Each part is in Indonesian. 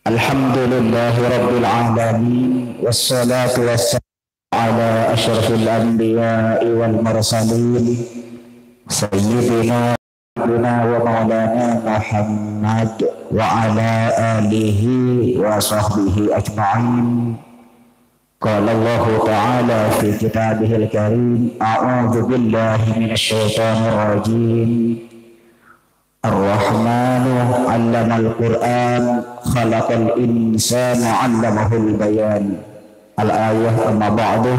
Alhamdulillahi Rabbil Alamin. Wassalatu wassalamu ala ashrafil anbiya'i wal mursalin Sayyidina wa maulana Muhammad wa ala alihi wa sahbihi ajma'in. Qala Allah ta'ala fi kitabihil karim, a'udzu billahi minasy syaithanir rajim. Ar-Rahmanu 'allamal Qur'an, khalaqal insana 'allamahul bayan. Al-ayah amma ba'du.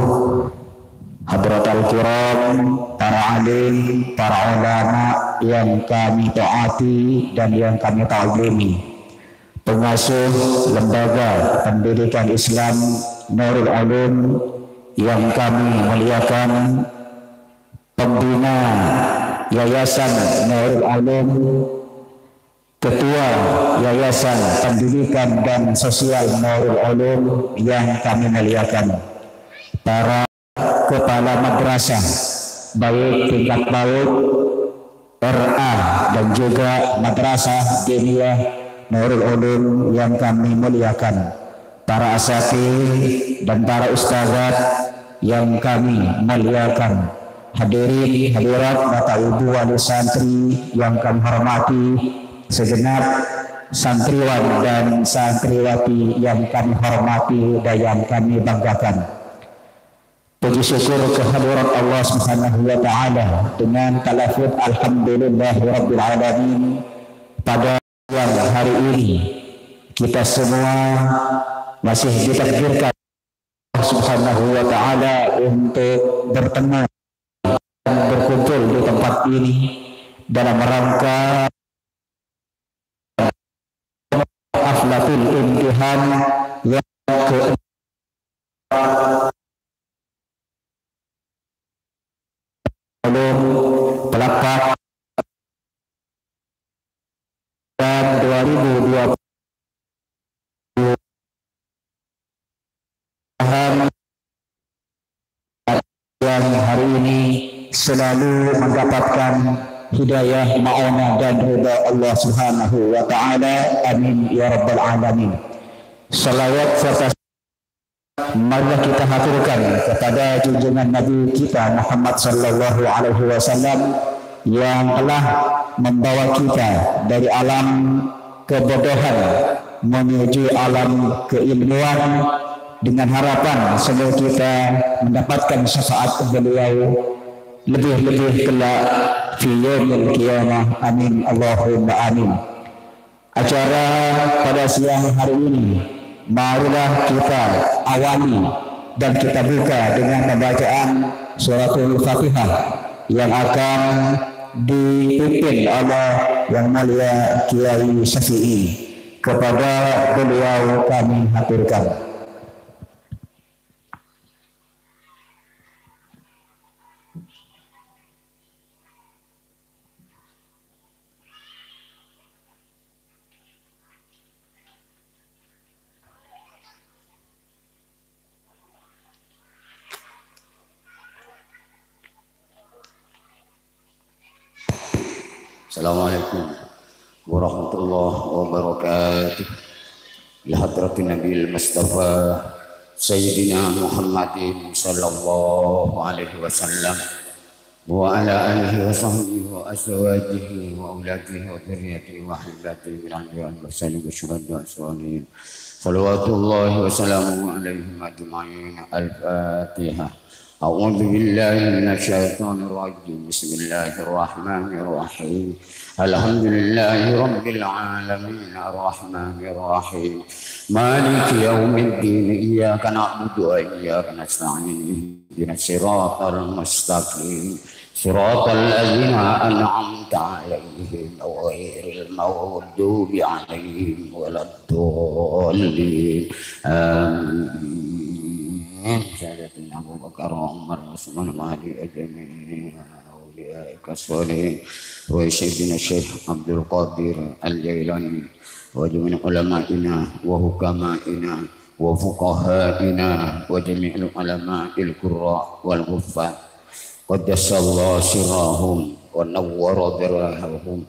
Hadratal kiram, para alim, para ulama yang kami taati dan yang kami ta'zimi, pengasuh lembaga pendidikan Islam Nurul Ulum yang kami muliakan, pembina Yayasan Nurul Ulum, Ketua Yayasan Pendidikan dan Sosial Nurul Ulum yang kami muliakan, para kepala madrasah baik tingkat PAUD, RA dan juga madrasah diniyah Nurul Ulum yang kami muliakan, para asatidz dan para ustazat yang kami muliakan, hadirin hadirat Bapak Ibu wali santri yang kami hormati, segenap santriwan dan santriwati yang kami hormati dan yang kami banggakan. Puji syukur kehadirat Allah Subhanahu wa taala dengan talafut alhamdulillahirabbil alamin. Pada siang hari ini kita semua masih ditakdirkan Allah Subhanahu wa taala untuk bertemu dan berkumpul di tempat ini dalam rangka Haflatul Imtihan yang ke Pelapak dan 2020 yang hari ini selalu mendapatkan hidayah, ma'unah dan ridha Allah Subhanahu wa taala. Amin ya rabbal alamin. Salawat serta marilah kita haturkan kepada junjungan Nabi kita Muhammad sallallahu alaihi wasallam yang telah membawa kita dari alam kebodohan menuju alam keilmuan, dengan harapan semoga kita mendapatkan syafaat beliau lebih-lebih kelak fi yaumil qiyamah. Amin Allahumma amin. Acara pada siang hari ini marilah kita awali dan kita buka dengan pembacaan suratul Fatihah yang akan dipimpin oleh Yang Mulia Kiai Syafi'i. Kepada beliau kami haturkan. Assalamualaikum warahmatullahi wabarakatuh. Ya hadratin Nabil Mustafa Sayyidina Muhammadin sallallahu alaihi wasallam wa ala alihi wa sahbihi wa azwajihi wa auladihi wa dzurriyyatihi wa ahibatihi min al-anbiya'i wa syuhada'i wa sholihin. Salawatullahi wa salamuhu alaihim ajma'in. Al-Fatihah. A'udzu billahi minasyaitonir rajim. Bismillahir rahmanir rahim. Alhamdulillahi rabbil alamin. Arrahmanir rahim. Maliki yaumiddin. Iyyaka na'budu wa iyyaka nasta'in. Ihdinas siratal mustaqim. Siratal ladzina an'amta 'alaihim ghairil maghdubi 'alaihim waladdallin. Amin. Sayyidina Abu Bakar Umar Utsman Ali ajma'in awliyaika sholihin wa sayyidina Syekh Abdul Qadir Al-Jailani wa jami'il ulama'ina wa hukama'ina wa fuqaha'ina wa jami'il ulama'il qurra wal ghuffat qaddasallahu sirrahum wa nawwara dirahum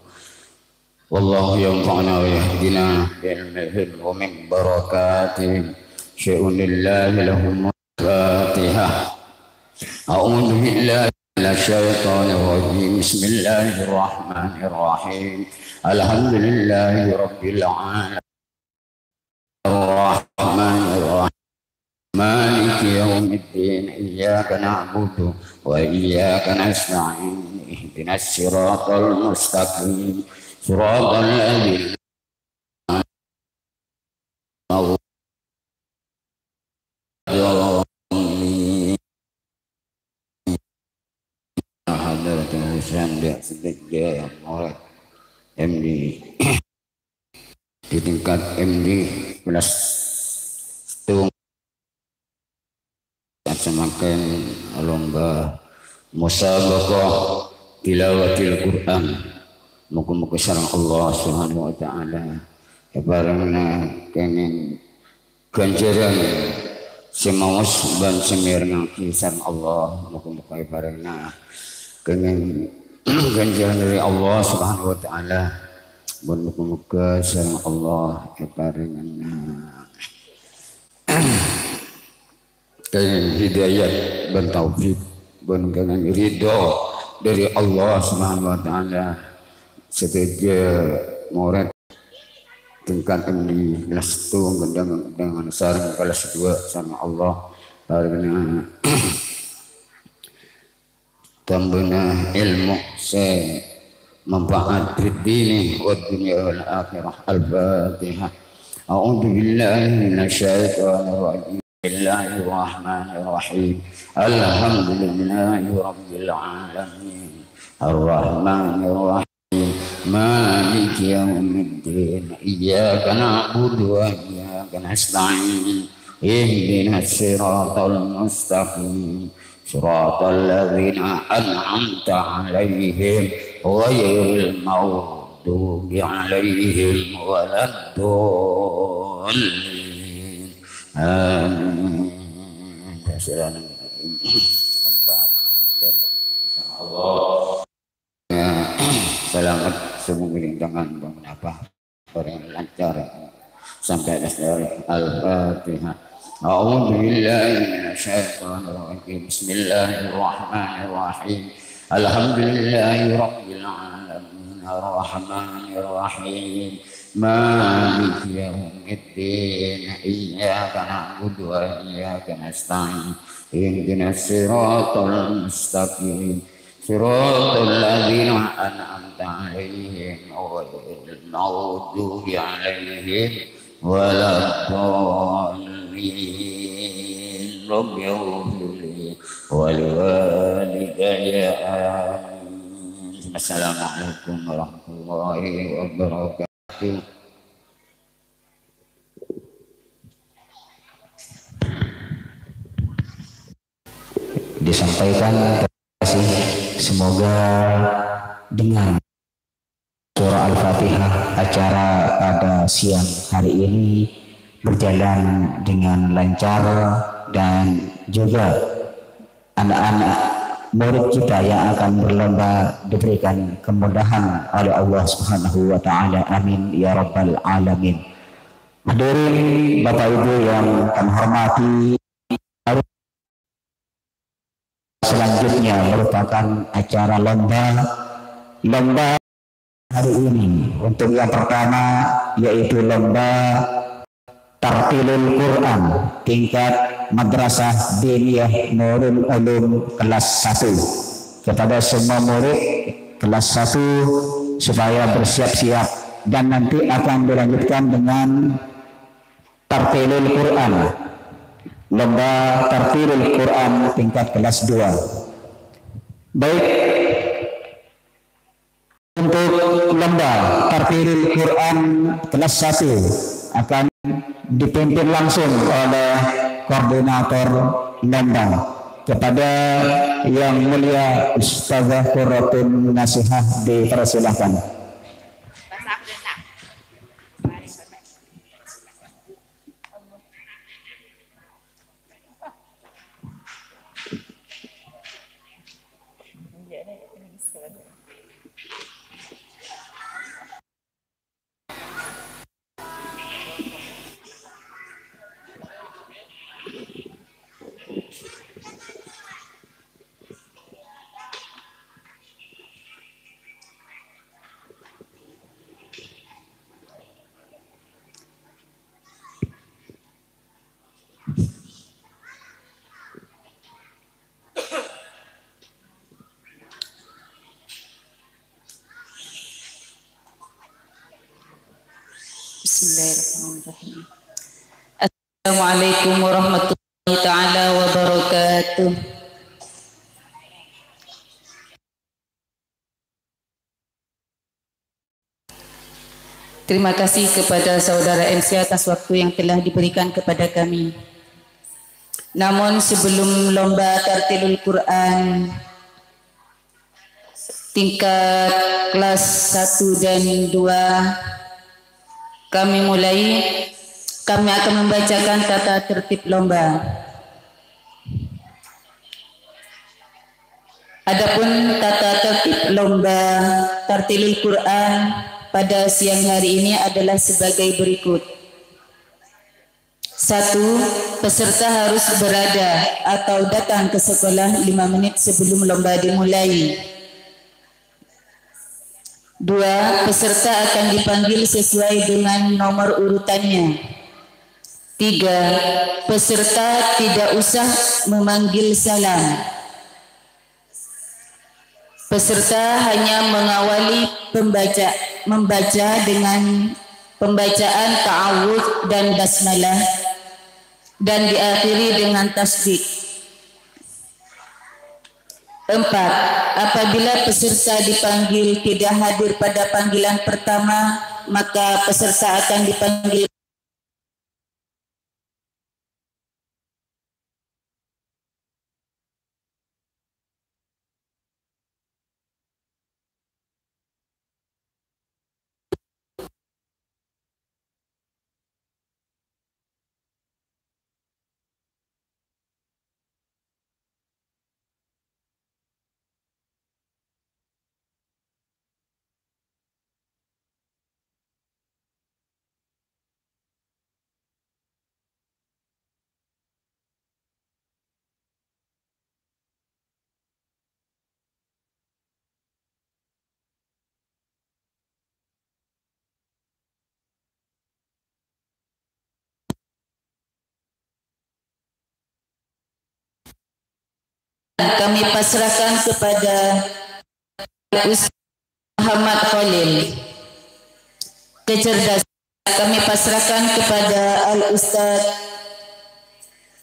والله ينفعنا ويهدنا بعلمهم ومن بركاتهم شيء لله لهم الفاتحة أعوذ بالله من الشيطان الرجيم بسم الله الرحمن الرحيم الحمد لله رب العالمين الرحمن الرحيم مالك يوم الدين إياك نعبد وإياك نستعين اهدنا الصراط المستقيم صراط الذين حضرة الحسين Sejak yang mulai MD di tingkat MD kelas tung semakin lomba musabaqah tilawatil Quran. Muka-muka sarang Allah Subhanahu wa taala kebarangna kenging ganjaran semawas ban semirna kisah Allah. Muka-muka kebarangna kenging ganjaran dari Allah Subhanahu wa taala. Muka-muka sarang Allah kebarangna kenging hidayah dan taufik dan kenging ridho dari Allah Subhanahu wa taala. Setiap murid tingkat ini kelas itu dengan sarang kelas 2 sama Allah karena tambahnya ilmu se manfaat dini wa dunia wal akhirah. Al-Fatihah. A'udzu billahi minasyaitonir rajim. Bismillahirrahmanirrahim. Alhamdulillahi rabbil alamin. Ar-Rahmanir Rahim. مالك يوم الدين إياك نعبد وإياك نستعين اهدنا الصراط المستقيم صراط الذين أنعمت عليهم غير المغضوب عليهم ولا الضالين آمين. Allah selamat semoga dengan bangun apa orang lancar sampai akhir. Al-Fatihah. A'udzu billahi minasyaitonir rajim. Bismillahirrahmanirrahim. Alhamdulillahi rabbil alamin. Ar-Rahmanir Rahim. Maliki yaumiddin. Iyyaka na'budu wa iyyaka nasta'in. Ihdinas siratal mustaqim. صراط الذين أنعمت عليهم غير المغضوب عليهم ولا الضالين رب اغفر لي ولوالدي آمين. السلام عليكم ورحمة الله وبركاته. Disampaikan semoga dengan surah Al-Fatihah acara pada siang hari ini berjalan dengan lancar dan juga anak-anak murid kita yang akan berlomba diberikan kemudahan oleh Allah Subhanahu wa taala. Amin ya rabbal alamin. Hadirin Bapak Ibu yang kami hormati, selanjutnya merupakan acara lomba hari ini. Untuk yang pertama yaitu lomba Tartilul Quran tingkat Madrasah Diniyah Nurul Ulum kelas 1. Kepada semua murid kelas 1 supaya bersiap-siap dan nanti akan dilanjutkan dengan Tartilul Quran. Lomba Tartilul Quran tingkat kelas 2. Baik, untuk lomba Tartilul Quran kelas 1 akan dipimpin langsung oleh koordinator lomba. Kepada yang mulia Ustazah Qurratun Nasihah dipersilakan. Bismillahirrahmanirrahim. Assalamualaikum warahmatullahi taala wabarakatuh. Terima kasih kepada saudara MC atas waktu yang telah diberikan kepada kami. Namun sebelum lomba tartilul Quran tingkat kelas 1 dan 2 kami akan membacakan tata tertib lomba. Adapun tata tertib lomba tartilul Quran pada siang hari ini adalah sebagai berikut. 1. Peserta harus berada atau datang ke sekolah 5 menit sebelum lomba dimulai. 2. Peserta akan dipanggil sesuai dengan nomor urutannya. 3. Peserta tidak usah memanggil salam. Peserta hanya mengawali membaca dengan pembacaan ta'awudz dan basmalah dan diakhiri dengan tasbih. 4. Apabila peserta dipanggil tidak hadir pada panggilan pertama, maka peserta akan dipanggil kami pasrahkan kepada Ustaz Muhammad Khalil. Kecerdasan kami pasrahkan kepada Al-Ustaz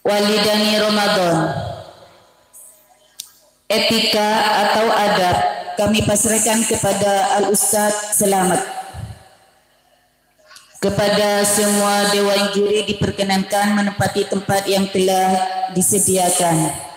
Walidani Ramadan. Etika atau adab kami pasrahkan kepada Al-Ustaz Selamat. Kepada semua dewan juri diperkenankan menempati tempat yang telah disediakan.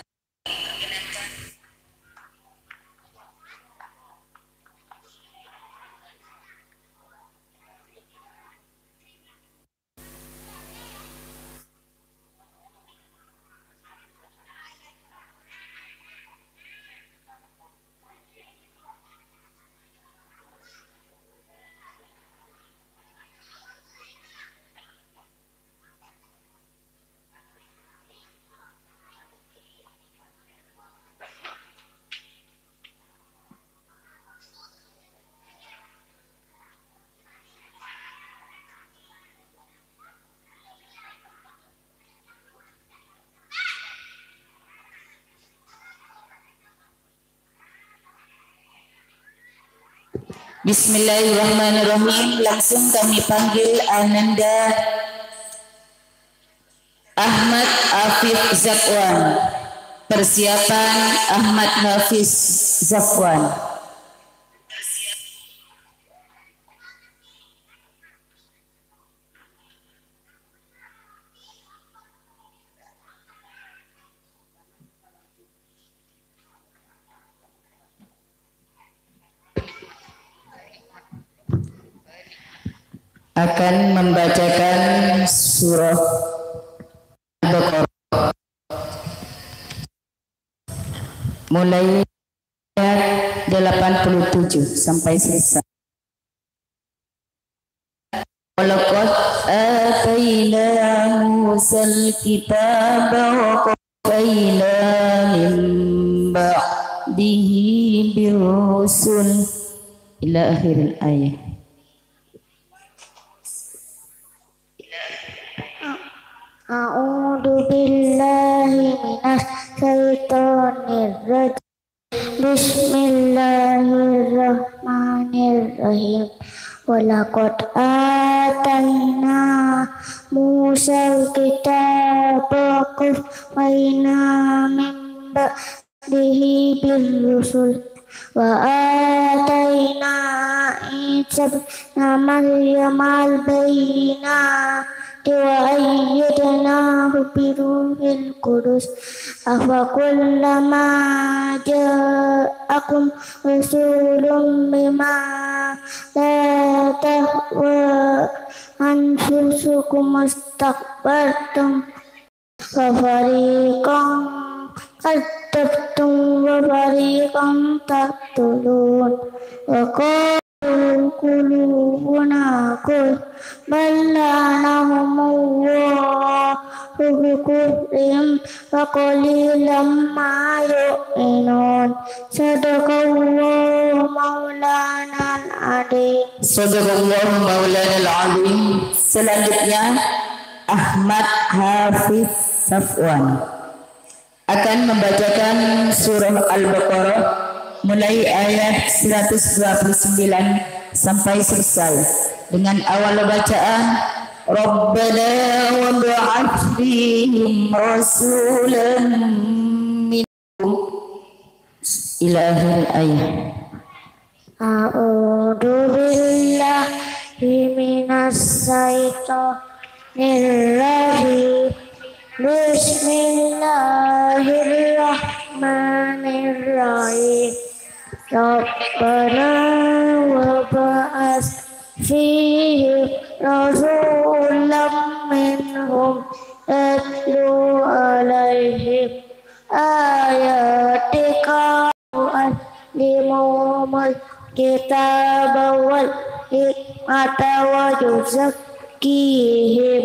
Bismillahirrahmanirrahim. Langsung kami panggil Ananda Ahmad Afif Zakwan. Persiapan Ahmad Hafiz Zakwan. Akan membacakan surah Al-Baqarah mulai ayat 87 sampai selesai. Walaqad atayna Musal kitaba wa qaffayna min ba'dihi birusul ila akhir ayat. A'udzu billahi minas syaitonir rajim. Bismillahirrahmanirrahim. Walaqad atayna الكتاب وقفينا من بعده بالرسل وآتينا عيسى ابن مريم البينات وأيدناه بروح القدس أفكلما جاءكم رسول بما لا تهوى أنفسكم استكبرتم ففريقا كذبتم وفريقا تقتلون وقالوا قلوبنا غلف بل لعنهم الله بكفرهم وقليلا ما يؤمنون صدق الله مولانا العظيم. Sadaqallahu maulana al-azim. Selanjutnya Ahmad Hafiz Safwan akan membacakan surah Al-Baqarah mulai ayat 129 sampai selesai dengan awal bacaan Rabbana wa ba'ath fihim rasulan minhum ila akhir ayat. A'udzu billahi minas syaitonir rajim. Bismillahirrahmanirrahim. Rabbana wa ba'ath fihim rasulan minhum yatlu alaihim ayatika wa yu'allimuhumul kitaba wal hikmata wa yuzakkihim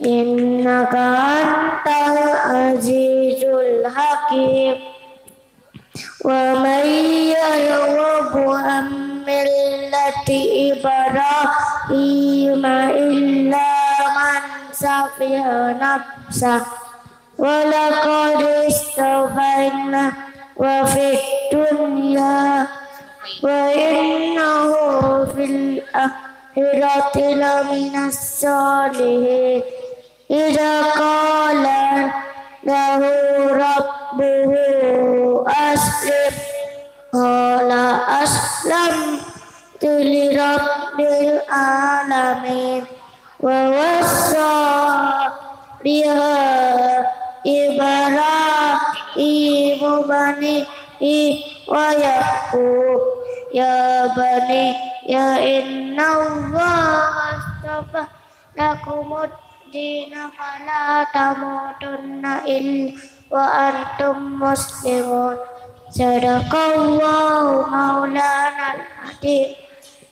innaka antal azizul hakim. Wa may yarghabu an millati Ibrahim illa man safiha nafsah wa laqad istafaina wa fid dunya wa innahu fil akhirati laminas salihin. Idza qala lahu rabbuhu aslim qala aslamtu li rabbil alamin. Wa wassa biha Ibrahim banihi wa Yaqub ya bani ya innallaha astafa lakumud dina fala tamutunna illa wa antum muslimun. Sadaqallahu maulana al-azim.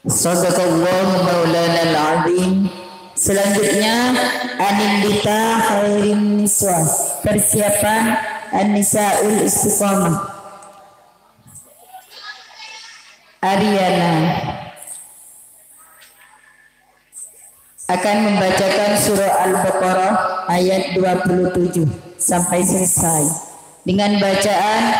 Sadaqallahu maulana al-azim. Selanjutnya Anindita Khairin Niswa, persiapan An-Nisaul Istiqamah. Ariana akan membacakan surah Al-Baqarah ayat 27 sampai selesai dengan bacaan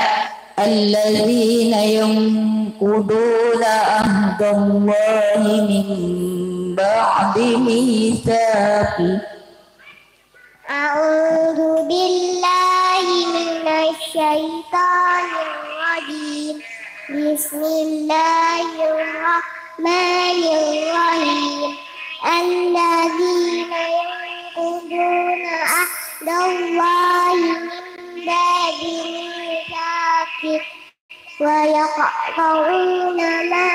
alladzina yanquduna ahdallahi min ba'di mitsaqi. A'udzu billahi minasy syaithanir rajim. Bismillahirrahmanirrahim. Alladzina yanquduna ahdallahi min ba'di mitsaqi wa yaqta'una ma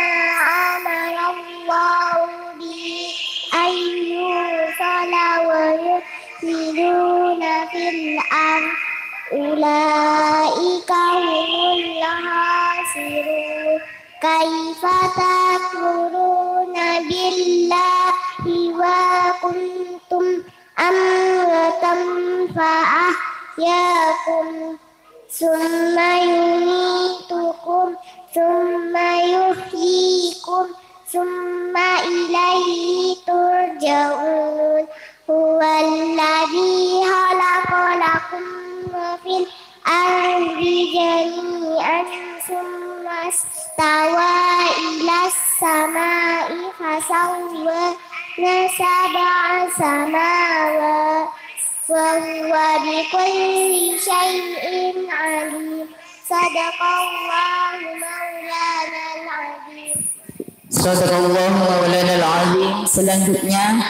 amara Allahu bi ayyusala wa yufsiduna fil ardh ulaika humul khasirun. Kaifa takfuruna billahi wa kuntum amwatan fa ahyakum summa yumitukum summa yuhyikum summa ilaihi turja'un. Huwallazi khalaqalakum ma fil ardi jami'an summa istawa ilas samai fasawwahunna سبع سماوات وهو بكل شيء عليم صدق الله مولانا العظيم. Sadaqallahu maulana al-azim. Selanjutnya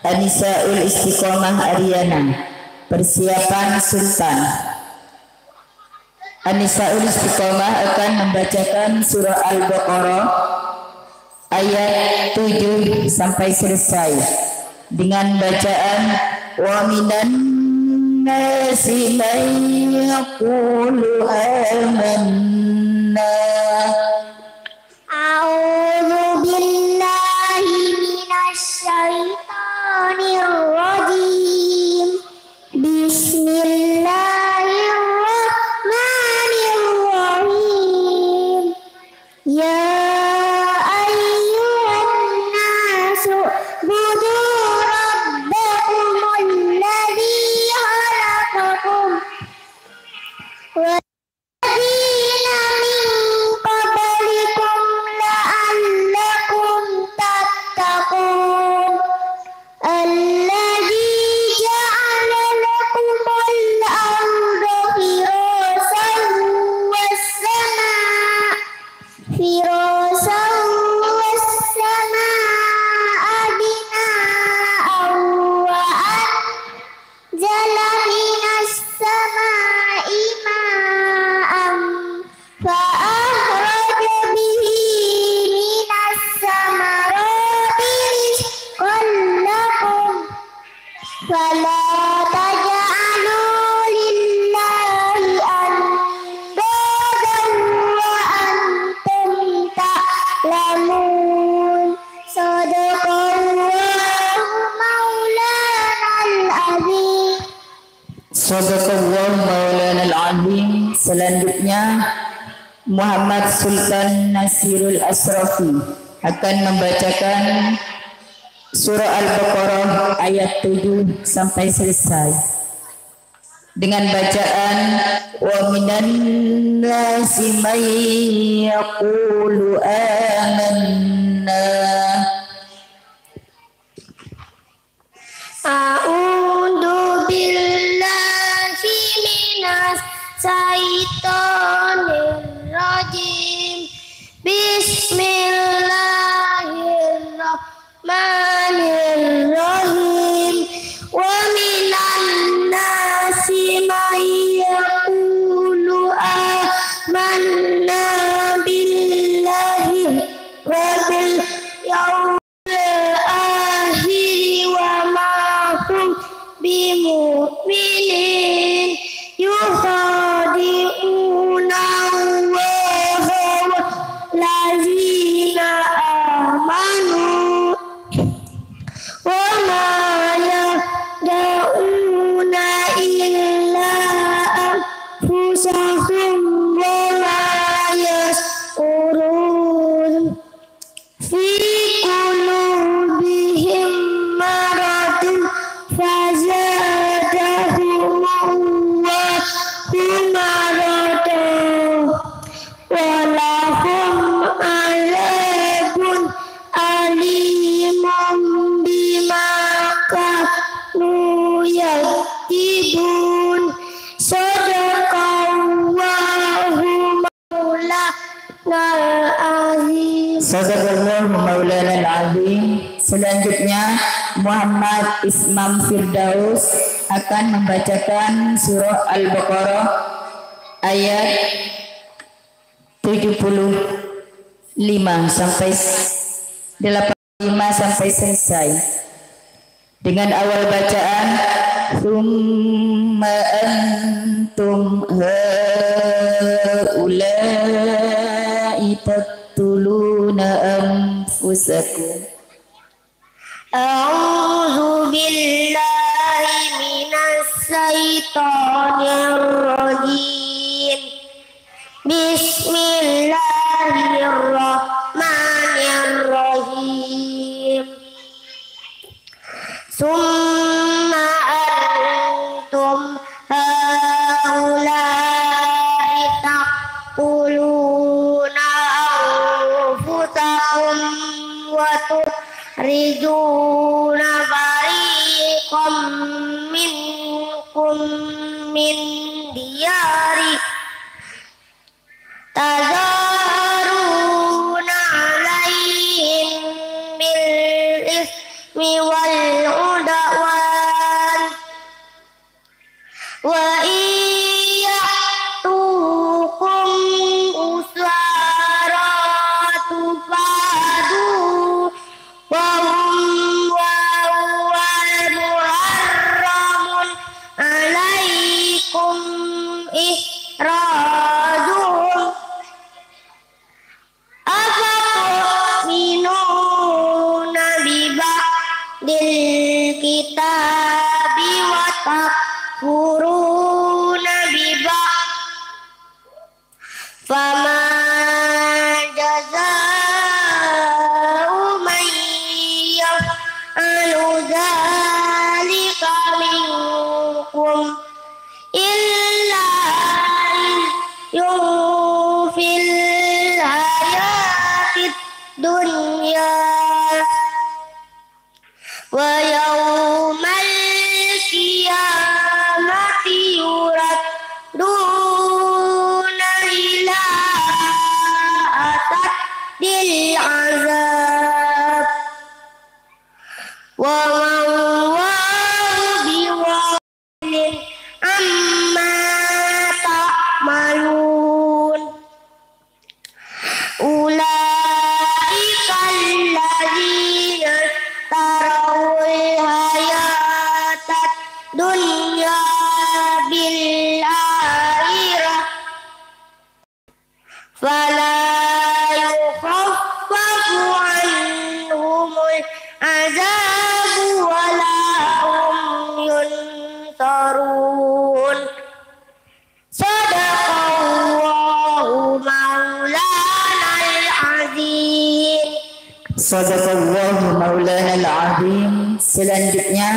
Anisaul Istiqomah Ariana, persiapan Sultan. Anisaul Istiqomah akan membacakan surah Al-Baqarah ayat 7 sampai selesai dengan bacaan wa minan nasi man yaqulu amanna. A'udzu billahi minasy syaithanir rajim. Bismillahirrahmanirrahim. Ya ayyuhan nasu budu rabbakumul ladzi khalaqakum والذين من قبلكم لعلكم تتقون الذي جعل لكم الأرض فراشا والسماء بناء وأنزل من السماء ماء فأخرج به من الثمرات رزقا لكم فلا تجعلوا لله أندادا وأنتم تعلمون صدق الله مولانا العظيم. Sadaqallahu maulana al-azim. Selanjutnya Muhammad Sultan Nasirul Asrafi akan membacakan surah Al-Baqarah ayat 7 sampai selesai dengan bacaan wa minan nasi may yaqulu amanna. A'udzu billahi minas syaitonir rajim. Bismillahirrahmanirrahim. Wa minan nasi may yaqulu amanna billahi wa bil yawmil akhir wa ma hum bimu'minin yukhadi'una Allaha wallazina amanu wa ma yad'una illa anfusahum wa ma yash'urun fi qulubihim maradun fazadahum Allahu maradan wa lahum azabun alimun bima kanu yaktibun. Sadaqallahu maulanal azim. Sadaqallahu maulana al-azim. Selanjutnya Muhammad Ismam Firdaus akan membacakan surah Al-Baqarah ayat 75 sampai 85 sampai selesai dengan awal bacaan summa antum haula'i taqtuluna anfusakum. A'udzu billahi minas syaitonir rajim. Bismillahirrahmanirrahim. Summa antum haula'i taqtuluna anfusakum wa tukhrijuna min diyari tazaruna alaihim bil ismi wal udwan wa iyatukum uswaratu fadu wa hum muharramun alaikum ihrajuhum afatu'minuna biba'dil kitabi wa takfuruna biba'd fama jaza'u man yaf'alu dzalika minkum illa fil hayatid dunya wa yawmal qiyamati yuradduna ila asaddil azab wa biwafilin amma ta'malun ulaika alladzina tarawul hayatad dunya bil akhirah fala yukhaffafu anhumul azabu wala hum yunsarun. Sadaqallahu maulanal azim. Sadaqallahu maulanal azim. Selanjutnya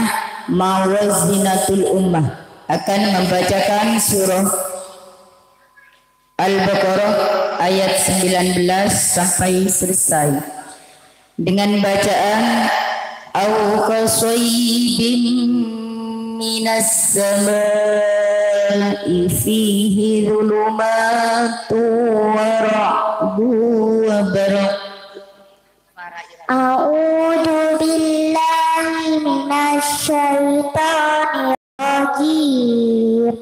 Mawazinatul Ummah akan membacakan surah Al-Baqarah ayat 19 sampai selesai dengan bacaan au qasaybin minas samai fihi dhulumatu wa ra'du wa baraq. A'udzu billahi minasy syaithanir rajim.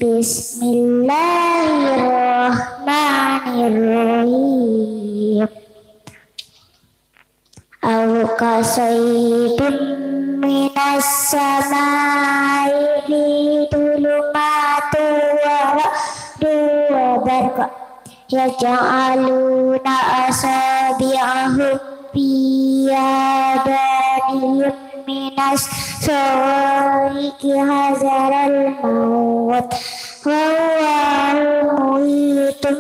Bismillahirrahmanirrahim. Aw qasaybin minas samai fi dhulumati wa ra'du wa baraq yaj'aluna asabi'ahum fi adanihim minas sawiqi hazaral maut wa huwa muhitun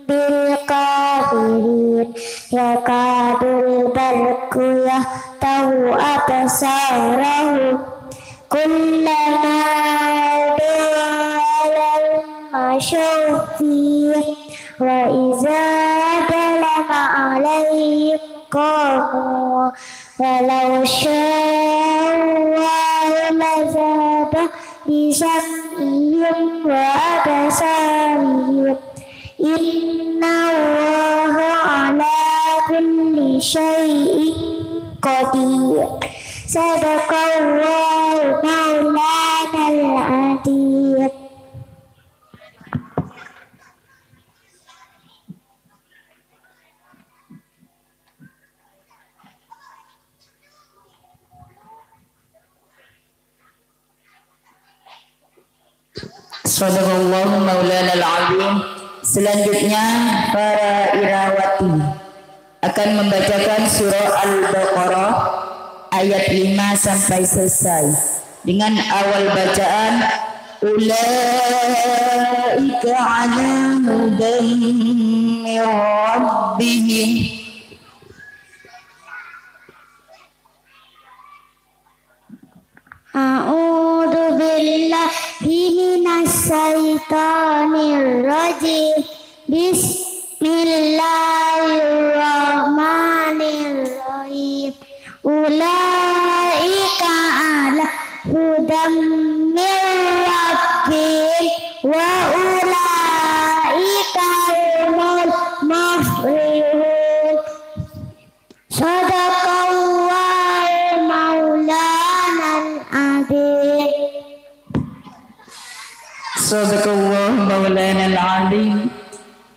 bil kafirin yakadul barqu yahtahu absarahum kullama dalal masyufi wa iza dalama alaihim qamu walau sya'allahu lazaba bisam'ihim wa absarihim inna allaha ala kulli syai'in qadir. Sadaqallahu maulanal azim. Sadaqallahu maulanal azim. Selanjutnya para irawati akan membacakan surah Al-Baqarah ayat 5 sampai selesai dengan awal bacaan ulaika ala hudan min rabbihim. A'udzu billahi minas syaitonir rajim. Bismillahirrahmanirrahim. Ulaika ala hudam min العظيم. Sadaqallahu maulana al-alim.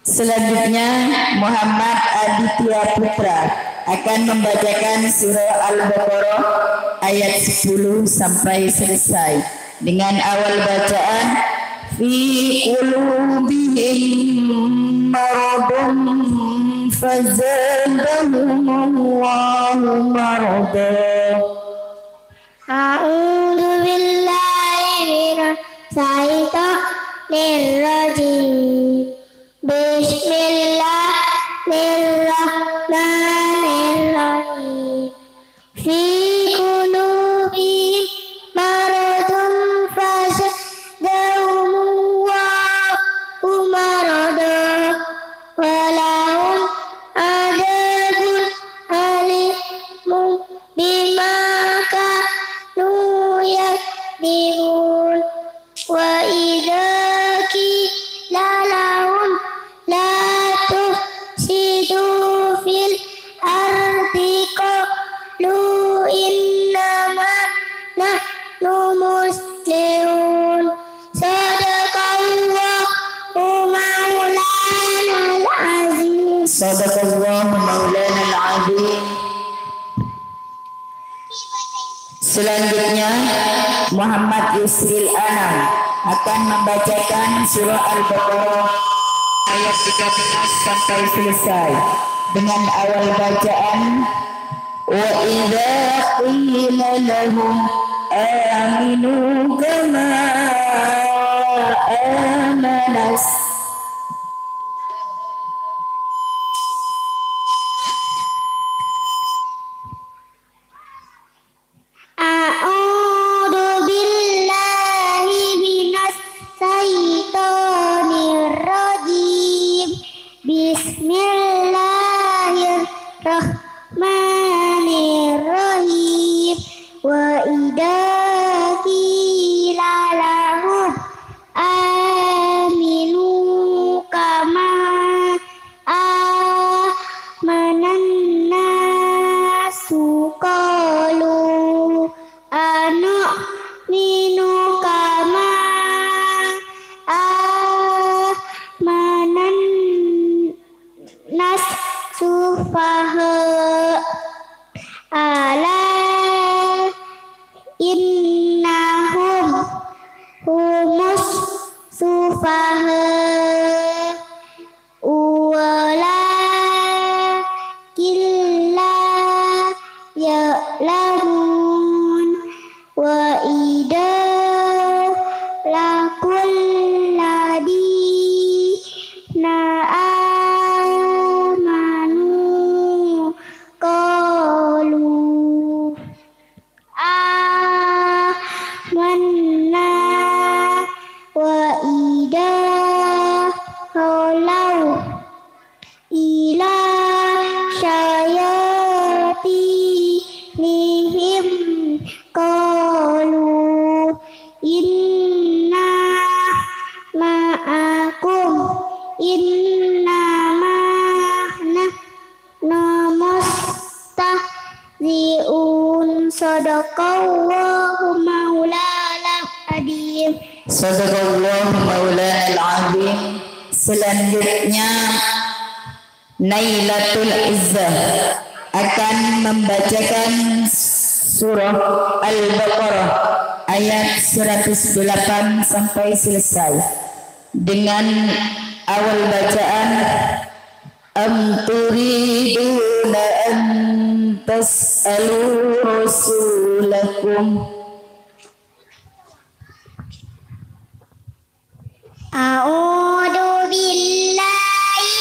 Selanjutnya Muhammad Aditya Putra akan membacakan surah Al-Baqarah ayat 10 sampai selesai dengan awal bacaan fi qulubihim maradun fazadahumullahu maradan. A'udzu billahi minasyaitonir rajim. Bismillahirrahmanirrahim. Fi qulubihim maradun fazadahumullahu maradan wa lahum adzabun alimun bima kanu yakdzibun. Wa idza qila lahum la tufsidu fil ardi qalu innama nahnu muslimun. Sadaqallahu maulanal azim. Sadaqallahu maulana al-azim. Selanjutnya Muhammad Yusril Anam akan membacakan surah Al-Baqarah ayat 13 sampai selesai dengan awal bacaan wa idza qila lahum aminu kama amanas. A'udzu billahi minasyaitonir rajim. Bismillahirrahmanirrahim. Wa idza qila lahum aminu kama amanan nasu qalu anu'minu kama amanan nas sufaha ala innahum humus sufaha walakin la ya'lamun. Wa idza laqul ladina amanu qalu amanna. Wa idza khalau ila syayatinihim qalu inna ma'akum innama nahnu mustahzi'un. Sadaqallahu maulana al-azim. Sadaqallahu maulana al-azim. Selanjutnya Nailatul Izzah akan membacakan surah Al-Baqarah ayat 108 sampai selesai dengan awal bacaan am turiduna an tas'alu rasulakum. A'udzu billahi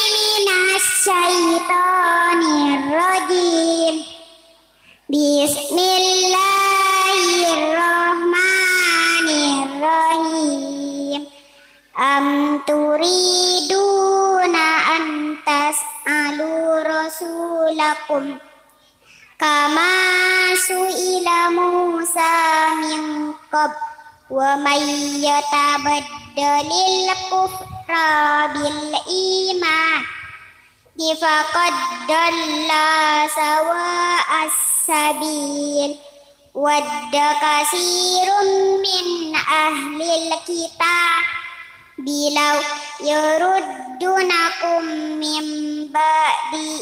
minasyaitonir rajim. Bismillahirrahmanirrahim. Am turiduna an tas'alu rasulakum kama su'ila Musa min qabl wa may yatabaddalil kufra bil iman faqad dalla sawa'as sabil. wadda kasirun min ahlil kitab bilau yuruddunakum min ba'di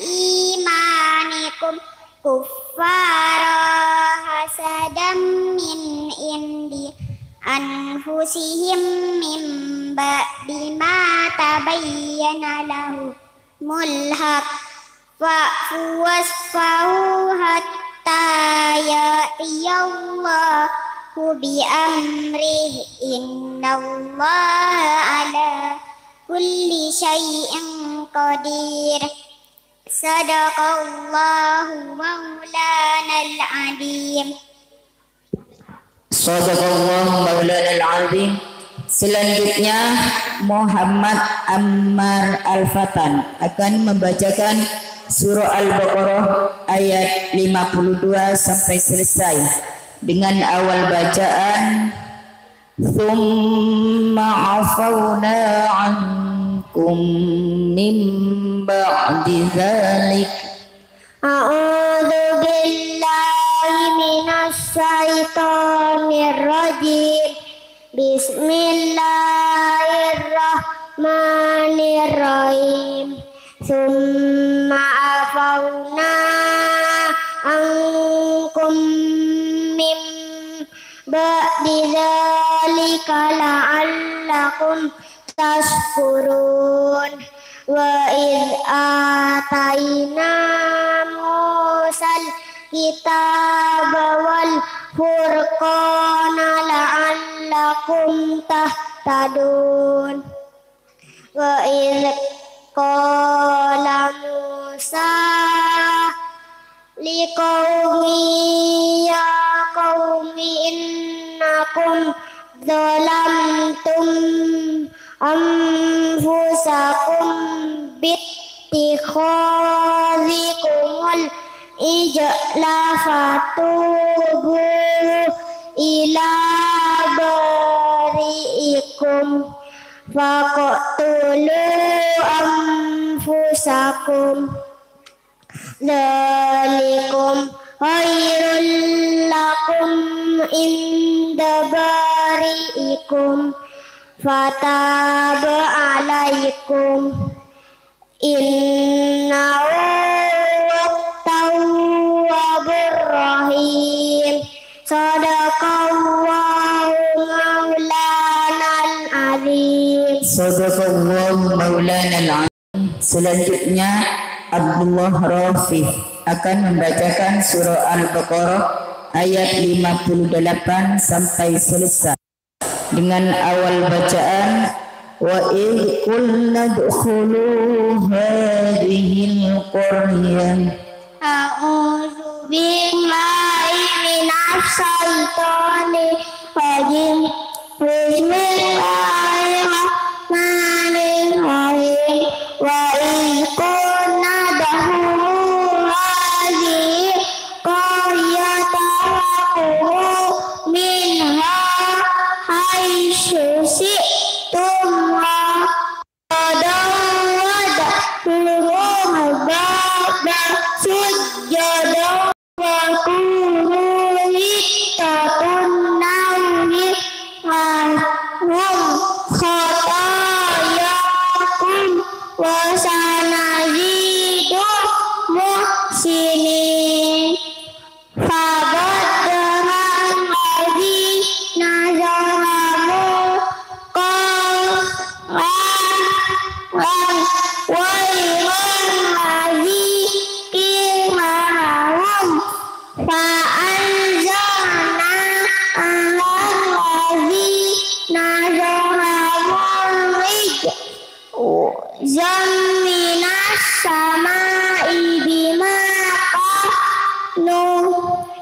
imanikum kuffara hasadam min indi anfusihim min ba'di ma tabayyana lahumul haq fa'fu wasfahu hatta ya'tiyallahu bi amrih innallaha ala kulli syai'in qadir. Sadaqallahu maulanal azim. Sadaqallahu maulanal azim. Selanjutnya Muhammad Ammar Al-Fatan akan membacakan surah Al-Baqarah ayat 52 sampai selesai dengan awal bacaan Thumma afawna ankum min ba'di dzalik. A'udzu billahi minasy syaithanir rajim. Bismillahirrahmanirrahim. Tsumma afawna ankum min ba'di dzalika la'allakum tashkurun. Wa idh atayna Musal kitaba wal furqana la'allakum tahtadun. Wa idh qala Musa liqaumi ya qaumi innakum zalamtum anfusakum bittikhadhikumul ijla fatubu ila bari'ikum faqtulu anfusakum dzalikum khairul lakum inda bari'ikum fataba alaikum innahu tawwabur rahim. Sadaqallahu maulanal azim. Sadaqallahu maulanal azim. Selanjutnya Abdullah Rafiq akan membacakan surah Al-Baqarah ayat 58 sampai selesai dengan awal bacaan wa idh qulna dkhulu hadhil qaryah. A'udzu billahi minasy syaithanir rajim. Bismillahirrahmanirrahim. Wa idh qulna dkhulu hadhil qaryata wa minha haitsu syi'tum wa qadawada lumuh ba'da sujada wa qulu ittaqun nawi wa khatayakum wa sanazidu muhsinin. Fabaddalan ladzina zalamu qawlan ghayral ladzi qila lahum fa'anzalna 'alal ladzina zalamu rijzan minas sama'i bima kanu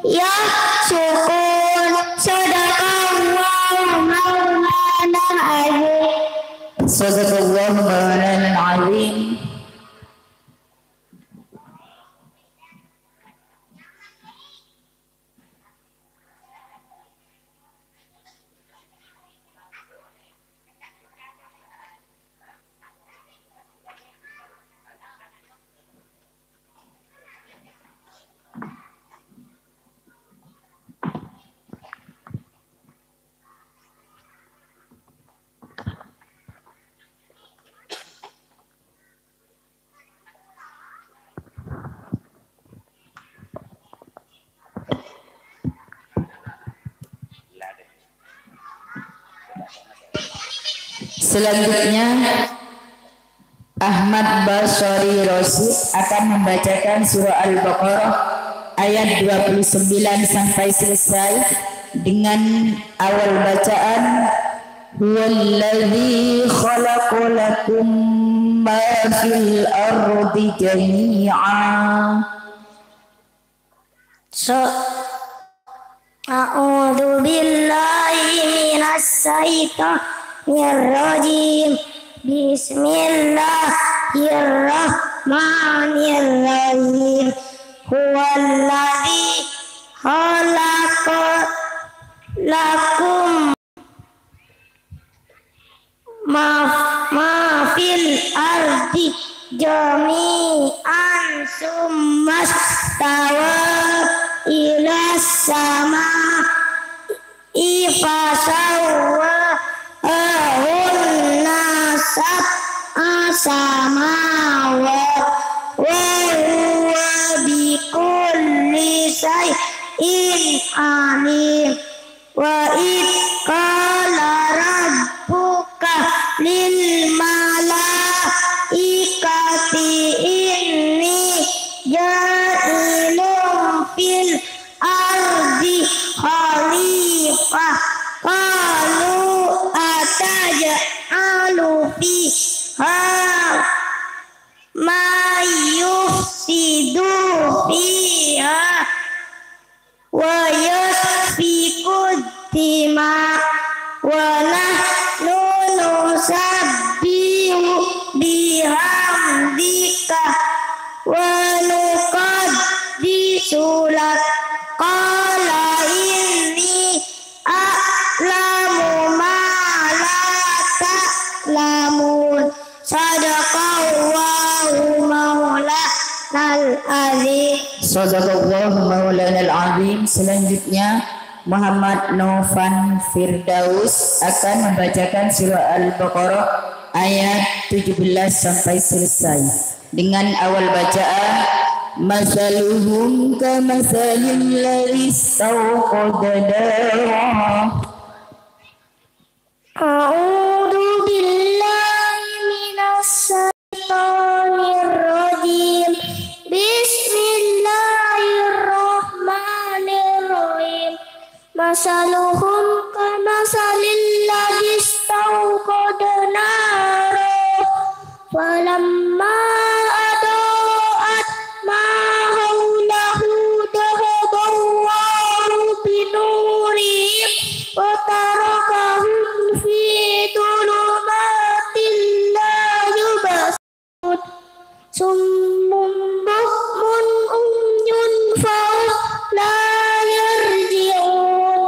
yafsukun. Sadaqallahu maulanal azim. Sadaqallahu maulanal azim. Selanjutnya Ahmad Basari Rosid akan membacakan surah Al-Baqarah ayat 29 sampai selesai dengan awal bacaan Huwallazi khalaqa lakum ma fil ardi jami'an. A'udzu billahi minas syaitonir rajim. Bismillahirrahmanirrahim. Huwallazi khalaqa lakum ma fil ardi jami'an summa stawa ila sama'i fasawwahunna sab'a samawat wa huwa bikulli shay'in alim. Wa id qala rabbuka lil malaikati inni ja'ilun fil ardi khalifah qalu ataj'alu fiha ma yufsidu fiha wa yasfiku dima wa nahnu nusabbihu bihamdika wa nuqaddisu lak qala inni a'lamu ma la ta'lamun. Sadaqallahu maulanal azim. Sadaqallahu maulanal azim. Selanjutnya Muhammad Novan Firdaus akan membacakan surah Al-Baqarah ayat 17 sampai selesai dengan awal bacaan Masaluhum kamathalil ladzi istawqada nara. A'udzu billahi minas syaitonir rajim. Bismillahirrahmanirrahim. Masaluhum kamathalil ladzi istawqada nara falamma adaa'at ma hawlahu dhahaballahu binurihim wa tarakahum fi dhulumatin la yubsirun. Summun bukmun umyun fahum la yarji'un.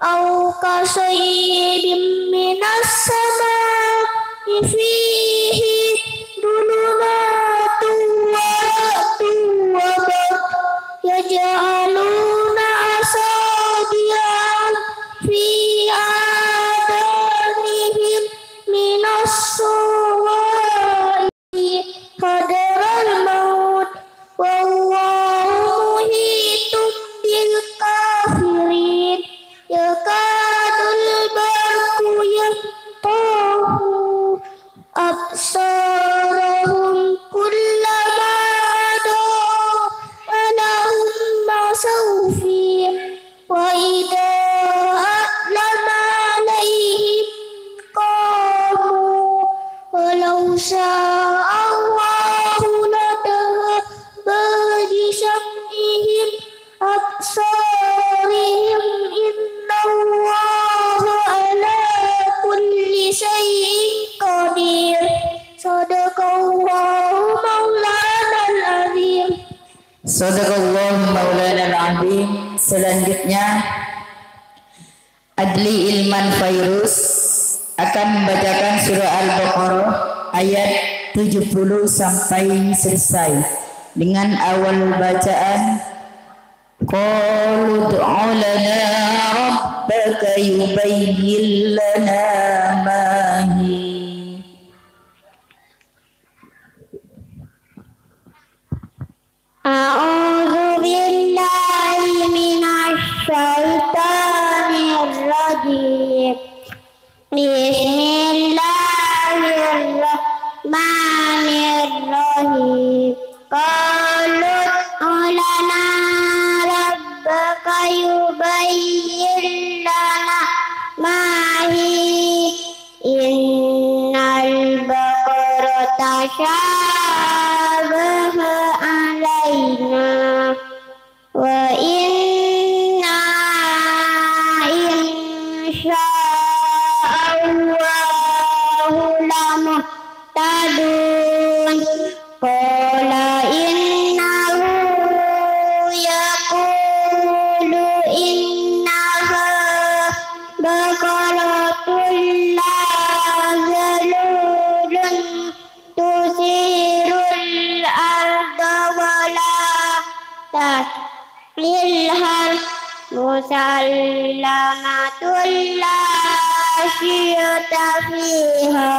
Au kasayyibin minas samaa'i fihi dhulumatun wa ra'dun wa barq yaj'aluna asabi'ahum fi adanihim minas sawa'i hadaral maut wallahu muhitun bil kafirin. Yakadul barqu yaqtahu absarahum kullama ada'a lahum masaw fihi wa idza a'lama alaihim qamu walau syaa Allahu ladhaba bi syam'ihim absarihim innallaha ala kulli syai'in qadir. Sadaqallahu maulanal azim. Sadaqallahu maulanal azim. Selanjutnya Adli Ilman Fairuz akan membacakan surah Al-Baqarah ayat 70 sampai selesai dengan awal bacaan Qalu ud'u lana rabbaka yubayyin lana ma hi. A'udzu billahi minasy syaitonir rajim. Bismillah Bismillahirrahmanirrahim. Qalut ulana rabbaka yubayyin lana mahi innal baqarata syabaha alaina wa inna insya'allahu lamuhtadun. Qala innahu yaqulu innaha baqaratun la zalulun tusirul arda wa la tasqilhal musallamatul la syiyata fiha.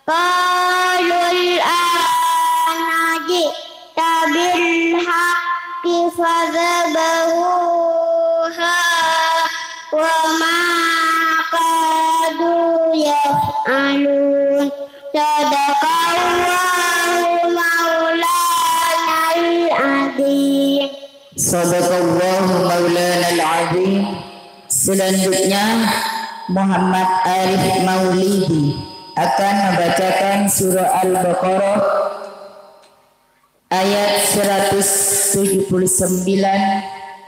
Qalul ana ji'ta bil haqqi fadhabahuha wa ma qadu yaf'alun. Sadaqallahu maulanal azim. Sadaqallahu maulanal azim. Selanjutnya Muhammad Arif Maulidi akan membacakan surah Al-Baqarah ayat 179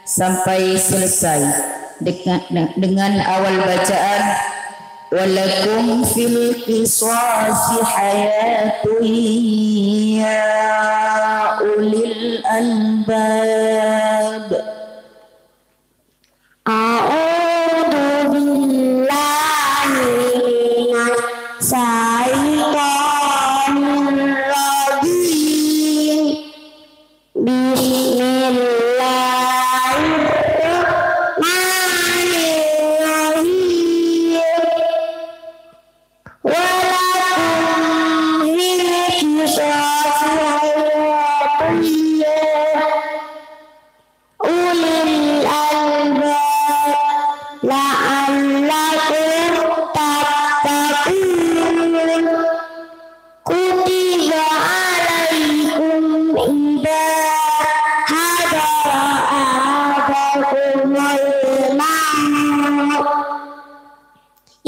sampai selesai dengan awal bacaan walakum fil qisasi hayatun ya ulil albab. A'udzu billahi syaitonir rajim. Bismillahirrahmanirrahim. Walakum fil qisasi hayatun ulil albab la'allakum tattaqun. Kutiba alaikum idza hadara ahadakumul maut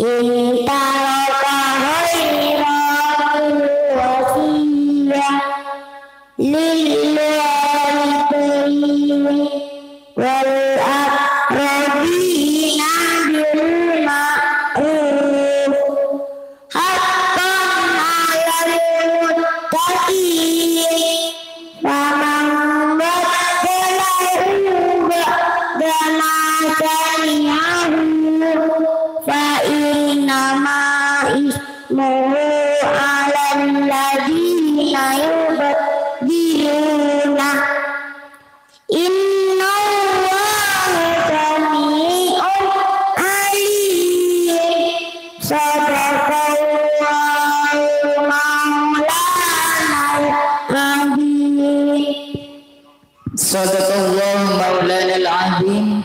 in taraka khairan wasiyah lil walidayni wal aqrabina bil ma'ruf haqqan 'alal muttaqin. Faman baddalahu ba'da ma sami'ahu fa innama ismuhu 'alal ladzina yubaddiluna. Innallaha sami'un alim. Sadaqallahu maulanal azim. Sadaqallahu maulanal azim.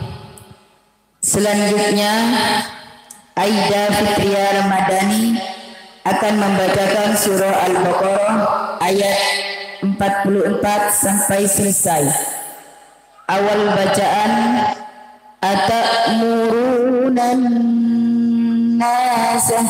Selanjutnya Aida Fitria Ramadhani akan membacakan surah Al-Baqarah ayat 44 sampai selesai. Awal bacaan atamuruna nasa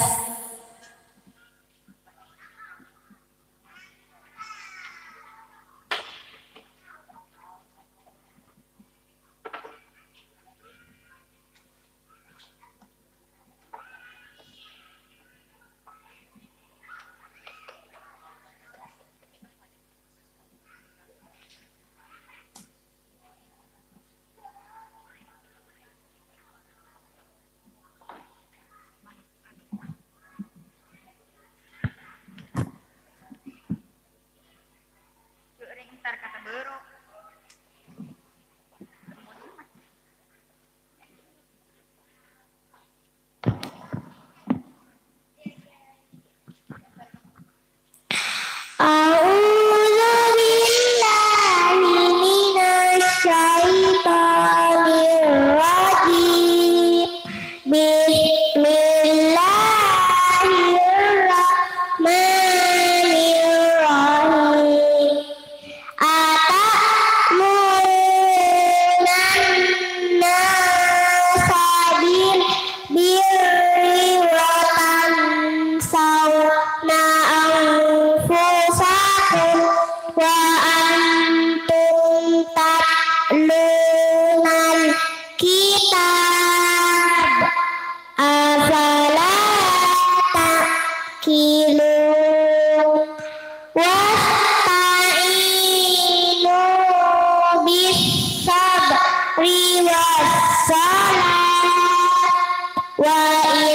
wa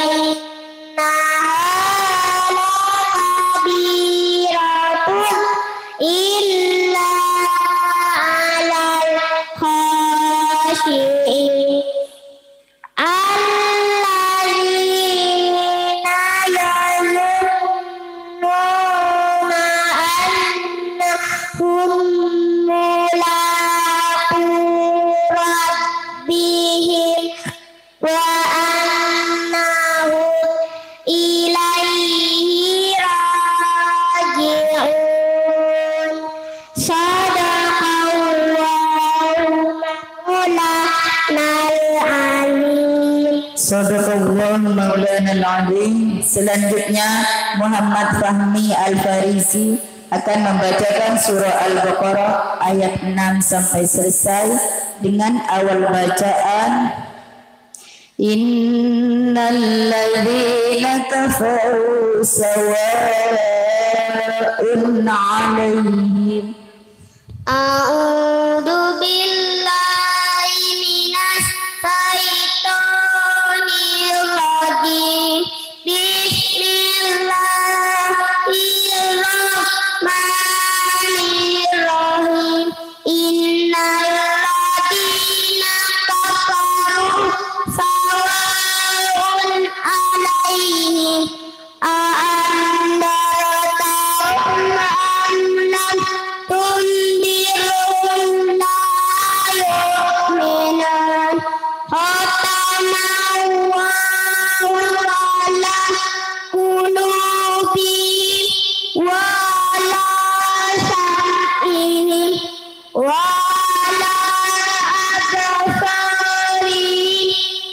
innaha lakabiratun illa 'alal khashi'in alladzina yazunnuna annahum mulaqu rabbihim wa annahum ilaihi raji'un. Sadaqallahu maulanal alim. Sadaqallahu maulanal alim. Selanjutnya Muhammad Fahmi Al-Farisi akan membacakan surah Al-Baqarah ayat 6 sampai selesai dengan awal bacaan Innal ladzina kafaru sawa'un 'alaihim. A'udzu billahi minas syaitonir rajim. Bismillahirrahmanirrahim. Innal ladzina kafaru sawa'un 'alaihim a'andartahum am lam tundirhum la yu'minun. Khatamallahu 'ala qulubihim wa 'ala sam'ihim wa 'ala absarihim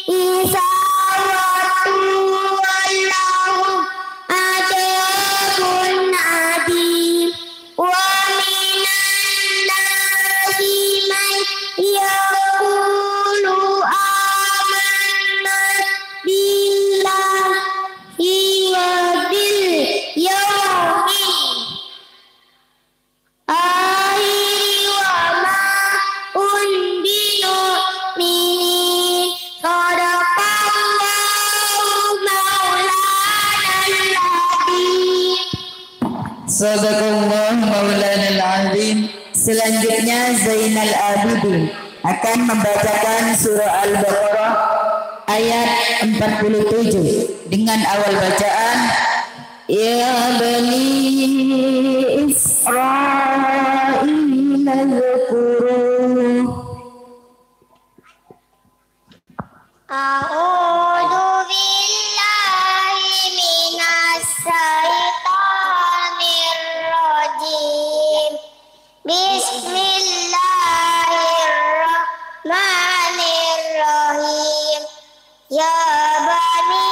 ghishawatun wa lahum adzabun adzim. Wa minan nasi man yaqulu amanna billahi wa bil yawmil akhir wa ma hum bimu'minin. Sadaqallahu maulanal alim. Sadaqallahu maulanal alim. Selanjutnya Zainal Abidin akan membacakan surah Al-Baqarah ayat 47 dengan awal bacaan Ya bani Israil zkuru. A'udzu billahi minas syaitonir rajim. Bismillahirrahmanirrahim. Ya bani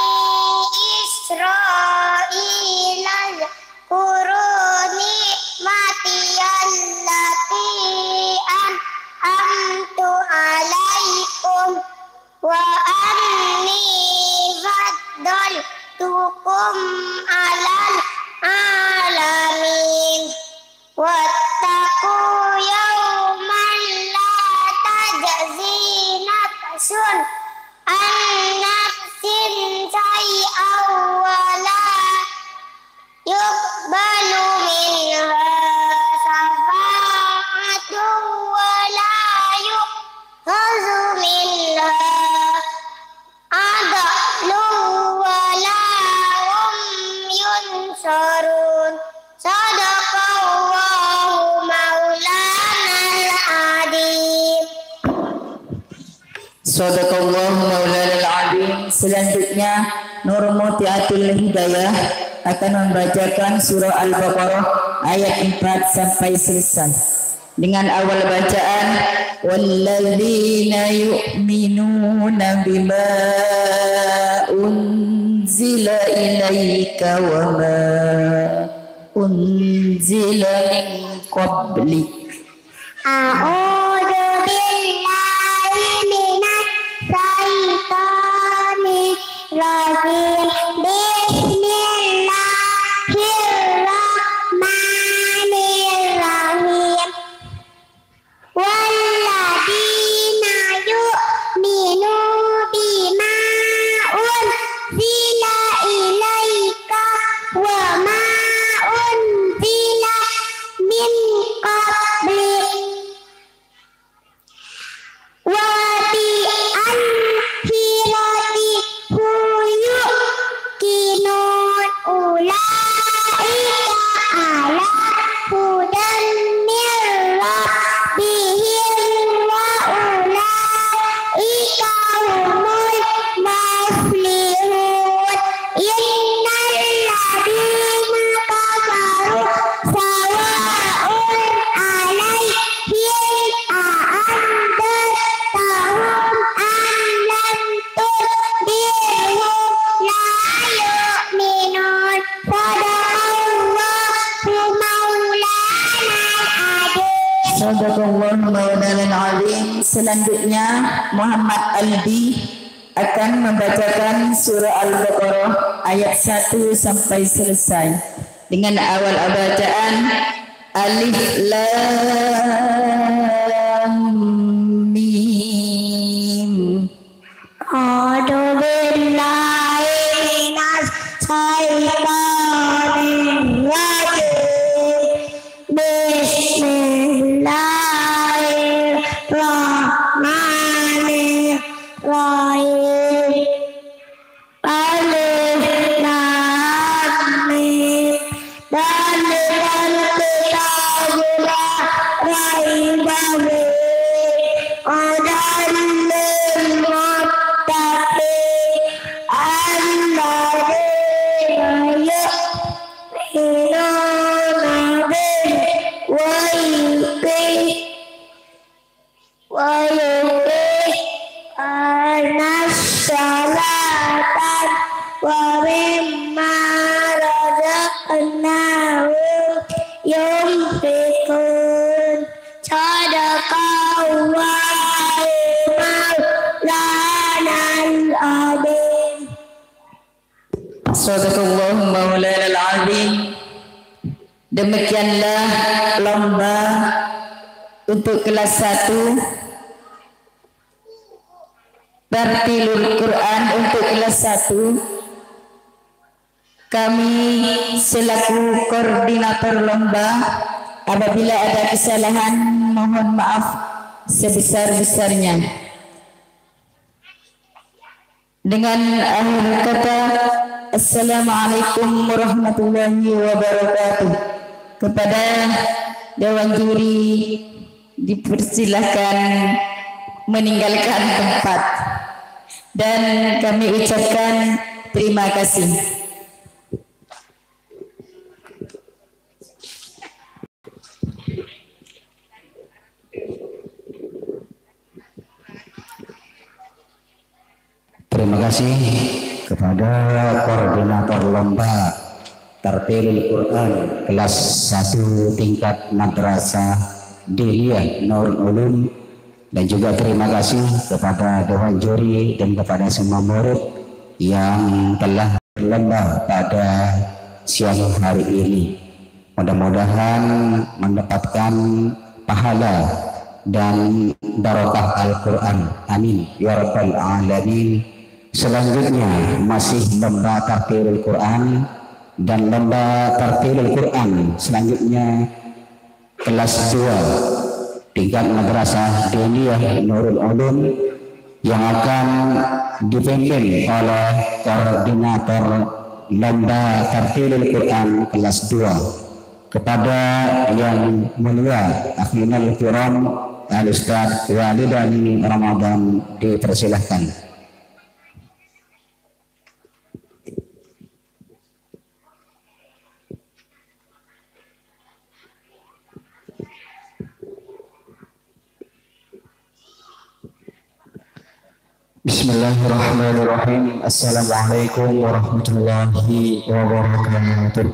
Israil zkuru ni'mati allati an'amtu 'alaikum wa anni faddaltukum 'alal alamin. Wattaqu yawman la tajzi nafsun an nafsin shay'an wa la yuqbalu minha shafa'atun wa la yu'khadhu minha adlu wa la hum yunsarun. Sadaqallahu maulanal alim. Sadaqallahu maulanal alim. Selanjutnya Nur Mutiatul Hidayah akan membacakan surah Al-Baqarah ayat 4 sampai selesai dengan awal bacaan walladzina yu'minuna bima unzila ilaika wa ma unzila min qablik. A'udzu billahi minas syaitonir rajim. Bismillahirrahmanirrahim. Walladzina yu'minu bima unzila Selanjutnya Muhammad Aldi akan membacakan surah Al-Baqarah ayat 1 sampai selesai dengan awal bacaan Alif Lam Mim. A'udzu billahi minas syaitonir rajim. Bismillahirrahmanirrahim. Alif Lam Mim. Dalikal kitabu la raiba fihi hudan lil muttaqin alladzina yu'minuna bil ghaibi wa yuqimuna sholata wa mimma razaqnahum yunfiqun. Sadaqallahul maulanal azim. Sadaqallahu maulanal azim. Demikianlah lomba untuk kelas 1 Tartilul Quran untuk kelas 1. Kami selaku koordinator lomba, apabila ada kesalahan mohon maaf sebesar-besarnya. Dengan akhir kata Assalamualaikum warahmatullahi wabarakatuh. Kepada Dewan Juri dipersilahkan meninggalkan tempat dan kami ucapkan terima kasih. Terima kasih kepada koordinator lomba Tartilul Quran kelas 1 tingkat Madrasah Diniyah Nurul Ulum, dan juga terima kasih kepada Dewan Juri dan kepada semua murid yang telah berlomba pada siang hari ini. Mudah-mudahan mendapatkan pahala dan barokah Al-Quran. Amin ya rabbal alamin. Selanjutnya masih lomba Tartilul Quran, dan lomba Tartilul Quran selanjutnya kelas 2 tingkat Madrasah Diniyah Nurul Ulum yang akan dipimpin oleh koordinator lomba Tartilul Quran kelas 2. Kepada yang mulia akhirul kiram Al-Ustaz Walidani Ramadan dipersilahkan. Bismillahirrahmanirrahim. Assalamualaikum warahmatullahi wabarakatuh.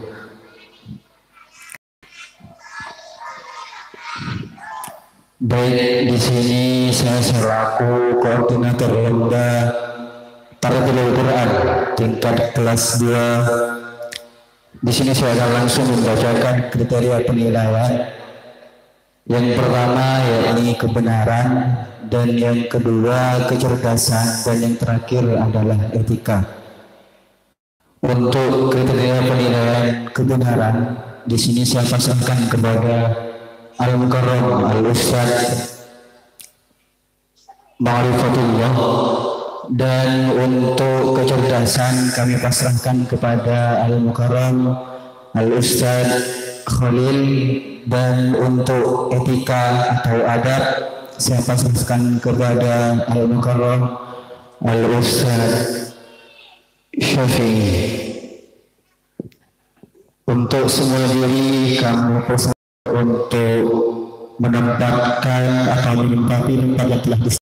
Baik, di sini saya selaku koordinator lomba Tartilul Quran tingkat kelas 2. Di sini saya akan langsung membacakan kriteria penilaian. Yang pertama yakni kebenaran, dan yang kedua kecerdasan, dan yang terakhir adalah etika. Untuk kriteria penilaian kebenaran, di sini saya pasangkan kepada Al-Mukarram Al-Ustaz Ma'rifatullah, dan untuk kecerdasan kami pasrahkan kepada Al-Mukarram Al-Ustaz Khalil, dan untuk etika atau adab saya pasrahkan kepada Al-Mukarram Al-Ustaz Syafi'i. Untuk semua diri kami pesan untuk menempatkan atau menempati tempat yang telah disediakan.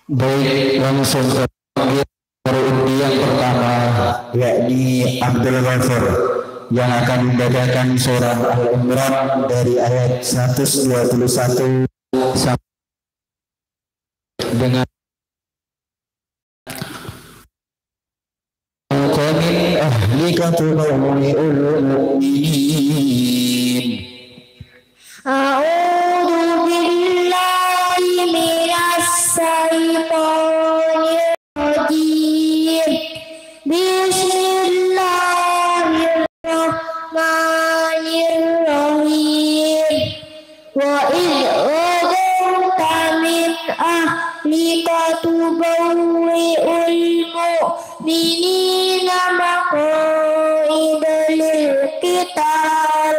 Baik, langsung ke undi yang pertama, yakni Abdul Ghafur yang akan membacakan surah Al-Imran dari ayat 121 sampai dengan qamin ahlika tu'minul mu'minin. A'udzu billahi minas syaitonir rajim. Bismillahirrahmanirrahim. Wa idh ghadawta min ahlika tubawwi'ul mu'minina maq'ida lil qital.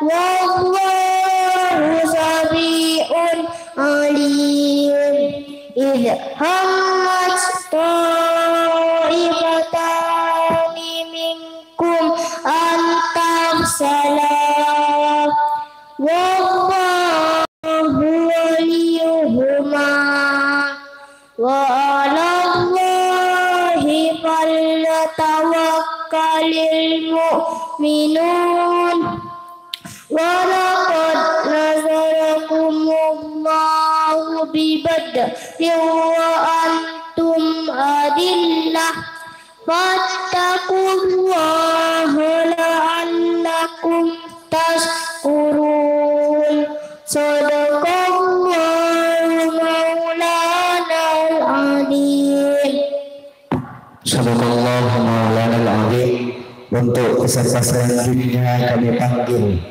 Wallahu sami'un alim. Idh hammat ta'ifatani minkum an tafsala wallahu waliyuhuma wa 'alallahi falyatawakkalul mu'minun. Walaqad nazarakumullahu bi badrin wa antum adillah fattaqullaha la'allakum tashkurun. Sadaqallahu maulanal azim. Sadaqallahu maulanal azim. Untuk peserta selanjutnya kami panggil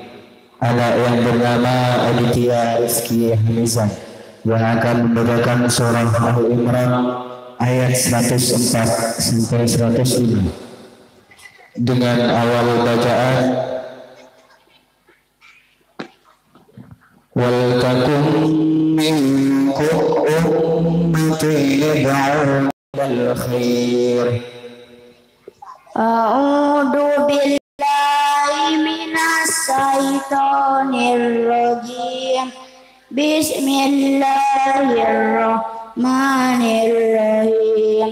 anak yang bernama Aditya Rizky Hamizah yang akan membacakan surah Al-Imran ayat 104 sampai 105 dengan awal bacaan wal takum minkum ummatun yad'una ilal khair. A'udzu billahi minas syaitonir rajim. Bismillahirrahmanirrahim.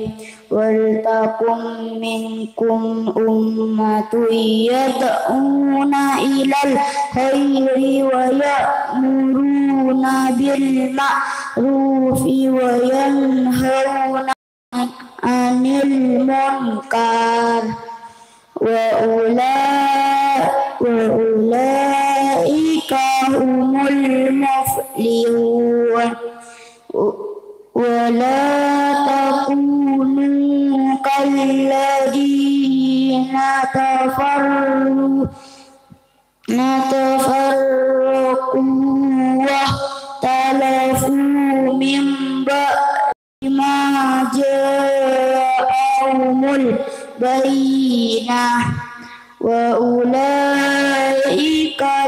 Wal takum minkum ummatun yad'una ilal khairi wa ya'muruna bil ma'rufi wa yanhauna 'anil munkar wa ulaika humul muflihun. Wa la takunu kalladzina tafarraqu wa talafu min ba'di ma ja'ahumul bayyinah wa ulaika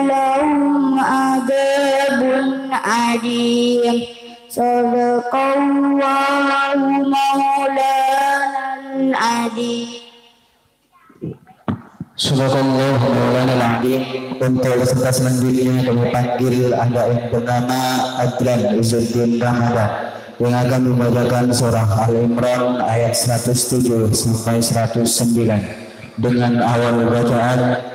lahum adzabun alim. Sadaqallahu maulanal azim. Sadaqallahu maulanal azim. Untuk peserta selanjutnya kami panggil anak yang bernama Adlan Izzuddin Ramadan yang akan membacakan surah Al-Imran ayat 107 sampai 109 dengan awal bacaan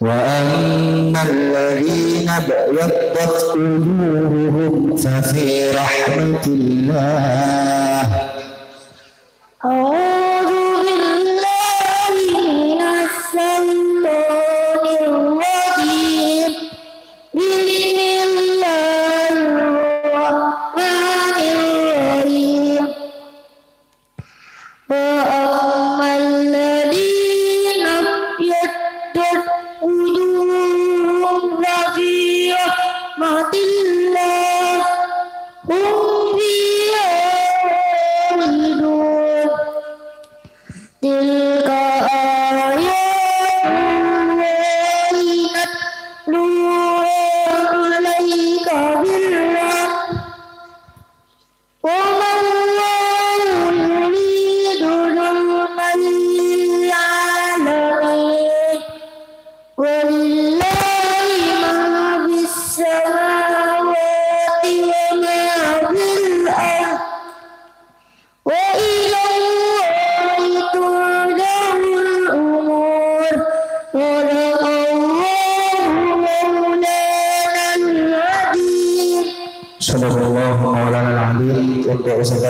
wa ammal ladzina yabtat qulubuhum fa fi rahmatillah. A'udzu billahi minas syaitonir rajim. Bismillahirrahmanirrahim. Wa ammal ladzina yabtat qulubuhum fa fi rahmatillah hum fiha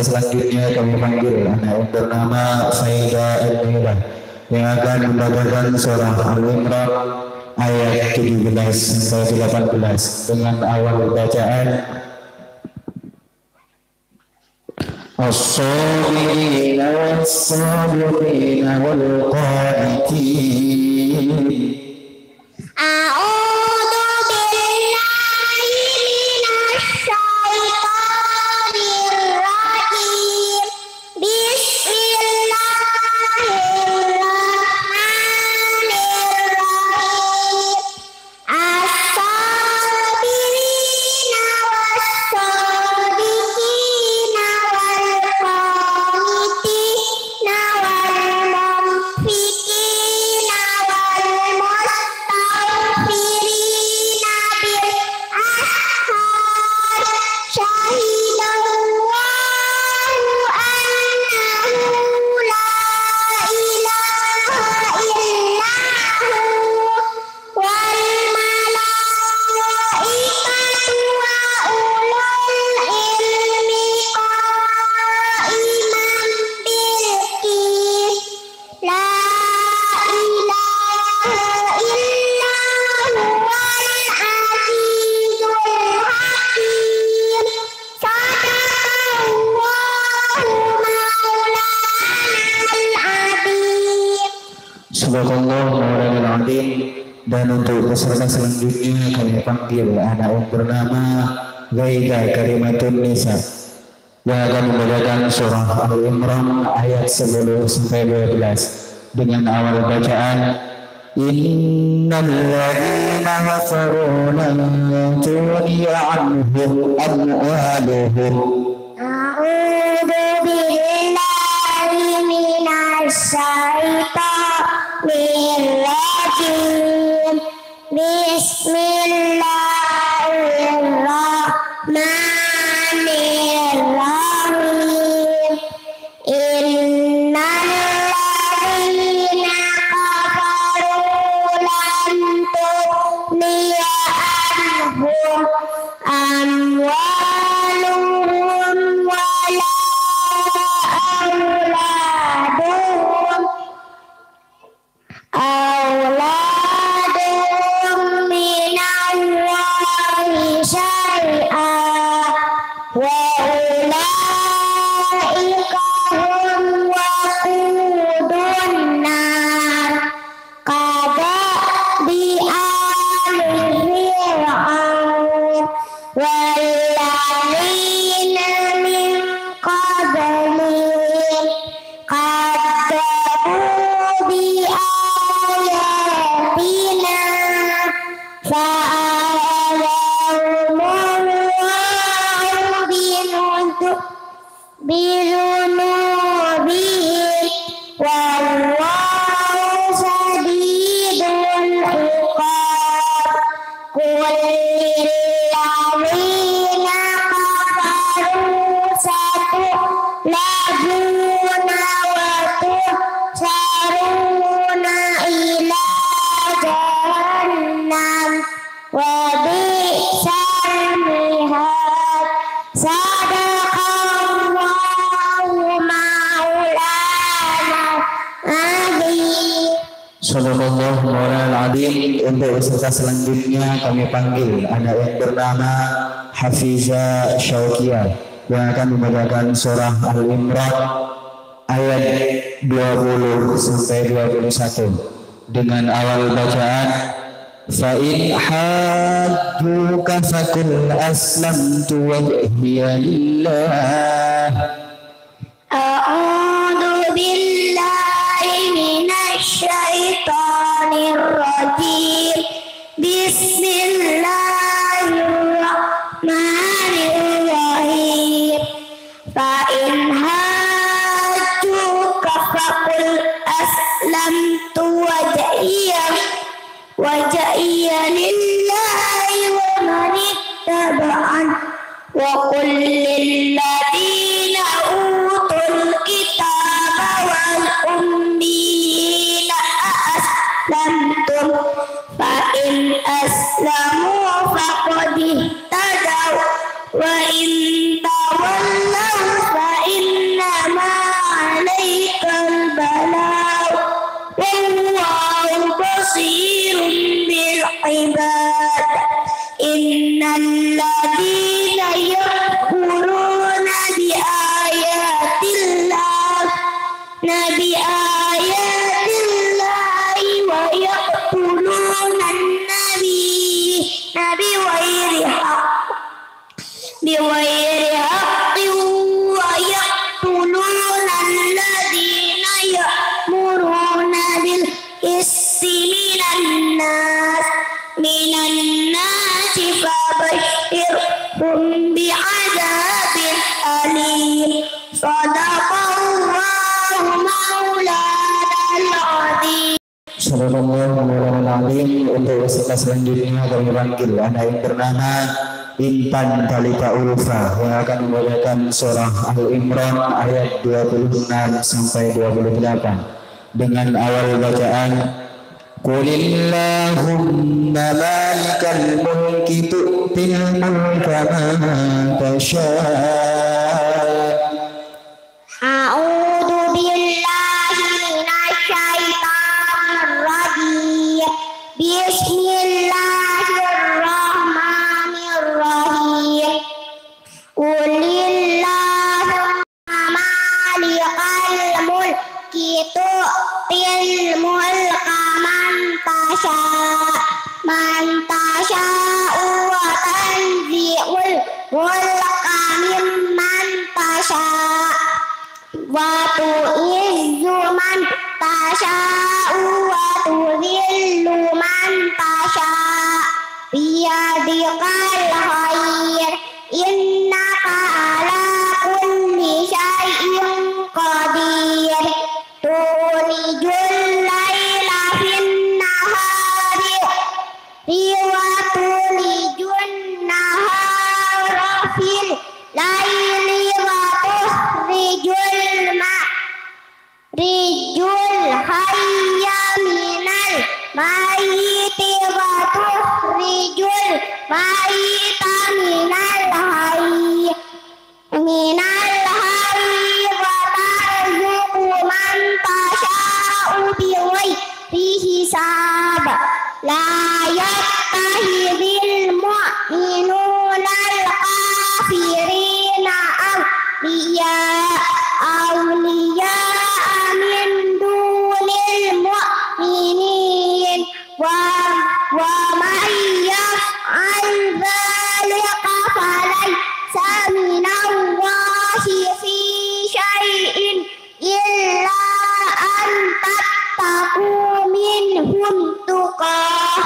selanjutnya kami panggil anak yang bernama Faida Al-Maidah yang akan membacakan surah Al-Imran ayat 17 sampai 18 dengan awal bacaan As-sabirina was-sabirina wal-qanitin. Dan untuk peserta selanjutnya kami panggil anak yang bernama Gaida Karimatun Nisa yang akan membacakan surah Al-Imran ayat 10 sampai 12 dengan awal bacaan Innal ladzina kafaru lan tughniya anhum amwaluhum A'udzu billahi minasy syaithanir rajim. Bismillahirrahmanirrahim. Innal ladzina kafaru lan tughniya anhum amwaluhum wala auladuhum minallahi syai'an wa ulaika hum waqudun nar kadabi ali fir'aun walladzina min qablihim kadzabu bi ayatina fa'alahumullahu binunubihim wallahu sadidul iqab qul lilladzina kafaru satughlabuna wa tuhsaruna ila jahannam wa bi'sal mihad sadaqallahu maulana azim. Sadaqallahu maulana azim. Untuk peserta selanjutnya kami panggil anak yang bernama Hafiza Syauqiyah yang akan membacakan surah Al-Imran ayat 20 sampai 21 dengan awal bacaan fa in hajjuka faqul aslamtu wajhiya lillah. A'udzu billahi minasy syaithanir rajim. Bismillahirrahmanirrahim. Fa in hajjuka faqul aslamtu wajhiya lillahi wa man ittaba'an wa qul lil ladzina utul kitaba wal ummiyina aslamtum fa in aslamu faqad ihtadaw wa in tawallaw fa in البلاء والله بصير بالعباد إن الذين يكفرون بآيات الله ويقتلون النبي بغير حق ويقتلون الذين يأمرون بالقسط من الناس فبشرهم بعذاب أليم صدق الله مولانا العظيم. Sallallahu alaihi untuk peserta selanjutnya kami panggil anak yang bernama Intan Talita Ulfa yang akan membacakan surah Al-Imran ayat 26 sampai 28 dengan awal bacaan Qulillahumma malikal mulki tu'til mulka man tasha' A'udzu billahi minasyaitonir rajim. Bismillahirrahmanirrahim. Qulillahumma malikal mulki tu'til mulka man tasha'u wa tanzi'ul mulka mimman tasha' wa tu'izzu man tasha'u wa tudhillu man tasha' biyadikal khair innaka ala kulli syai'in qadir tulijul laila fin nahari wa tulijun nahara fil laili wa tukhrijul hayya minal mayyiti wa tukhrijul mayyita minal hayy wa tarzuqu man tasha'u bighairi hisab la yattakhidhul mu'minuna al-kafirina awliya min dunil mu'minin wa man yaf'al dhalika falaysa minallahi fi syai'in illa an tattaqu minhum tuqah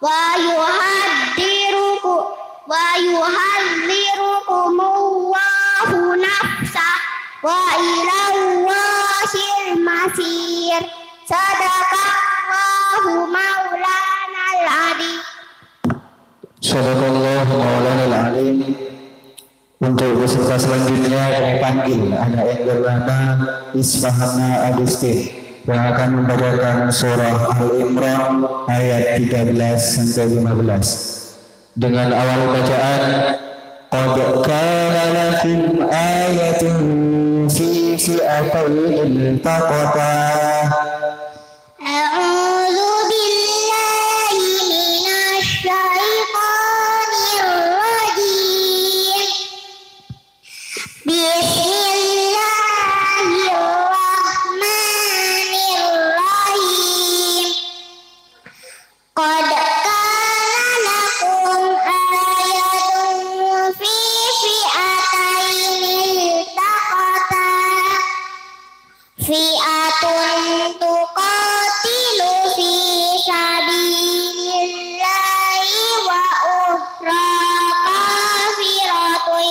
wa yuhadhdhirukumullahu nafsah wa ilallahil masir. Sadaqallahu maulanal azim. Sadaqallahu maulanal azim. Untuk peserta selanjutnya kami panggil anak yang bernama Isfahana Agustin yang akan membacakan surah Al-Imran ayat 13 sampai 15 dengan awal bacaan Qad kana lakum ayatun fi fi'atayn iltaqata. A'udzu billahi minasy syaithanir rajim. Bismillahirrahmanirrahim. Qad kana lakum ayatun fi fi'atayn iltaqata. Fi'atun tuqatilu fi sabilillahi wa ukhra kafiratun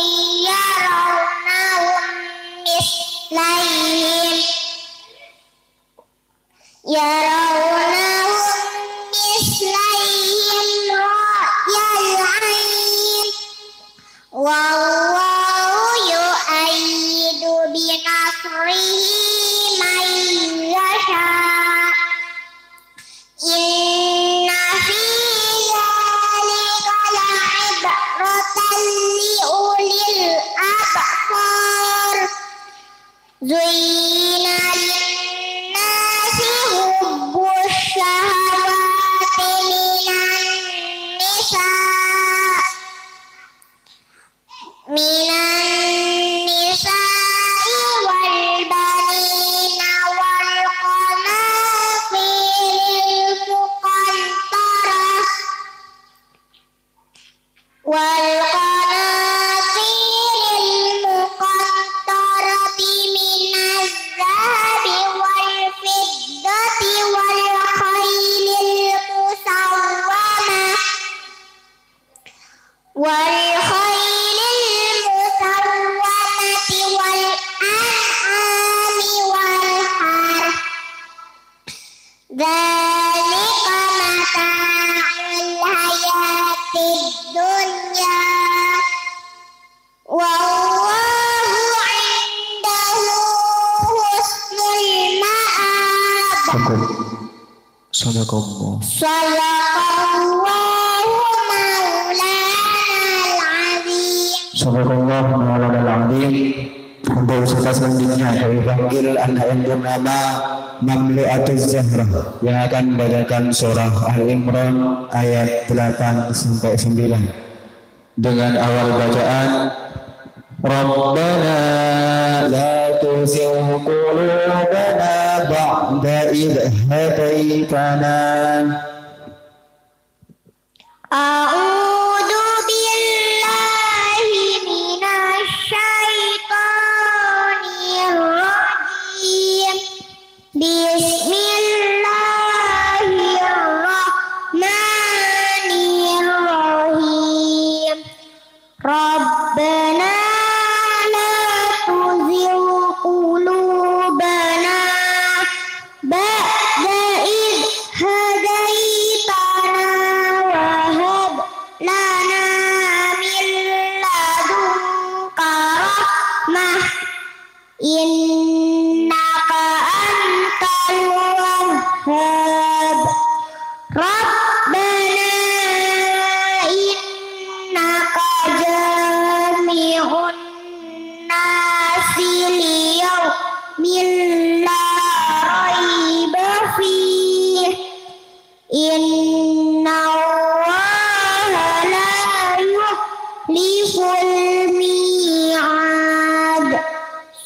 yarawnahum mislayhim ra'yal 'ain wallahu yu'ayyidu binasrihi man yasha. Inna fi dzalika la'ibratan liulil absar. Zuyyina Cukup. Sadaqallah. Sadaqallahu maulana al-azim. Sadaqallah maulana al-azim. Untuk usaha selanjutnya kami panggil anak yang bernama Mamlu'atuz Zahra yang akan membacakan surah Al-Imran ayat 8 sampai 9 dengan awal bacaan Rabbana la tuzigh qulubana ba'da idh hadaitana. A'udzu billahi minasy syaithanir rajim. Bismillahirrahmanirrahim. Rabbana la tuzigh qulubana ba'da idh hadaitana wa hab lana min ladunka rahmah innaka antal wahhab. Rabbana innaka jami'un nasi liyaumin la raiba fih inna Allaha la yukhliful mi'ad.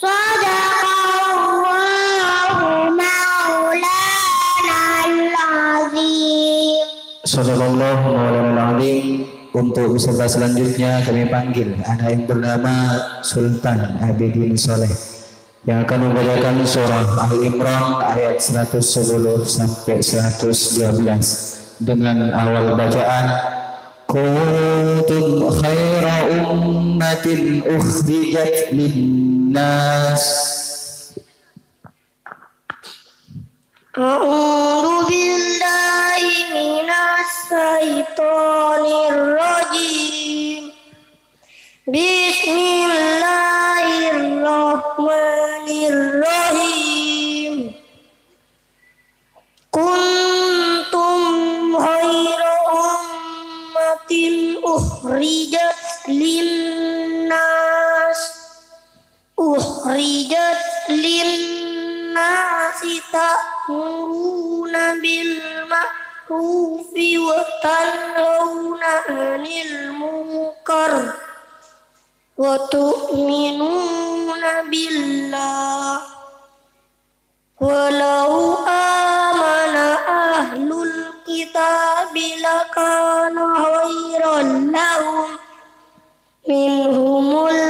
Sadaqallahu maulana al-azim. Sadaqallah maulana al-azim. Untuk peserta selanjutnya kami panggil anak yang bernama Sultan Abidin Soleh yang akan membacakan surah Al-Imran ayat 110 sampai 112 dengan awal bacaan Kuntum khaira ummatin ukhrijat linnas. A'udzu billahi minasy syaithanir rajim. Bismillahirrahmanirrahim. Kuntum khaira ummatin ukhrijat linnas. Ta'muruna bil ma'rufi wa tanhauna 'anil munkar wa tu'minuna billah walau amana ahlul kitabi lakana khairan lahum minhumul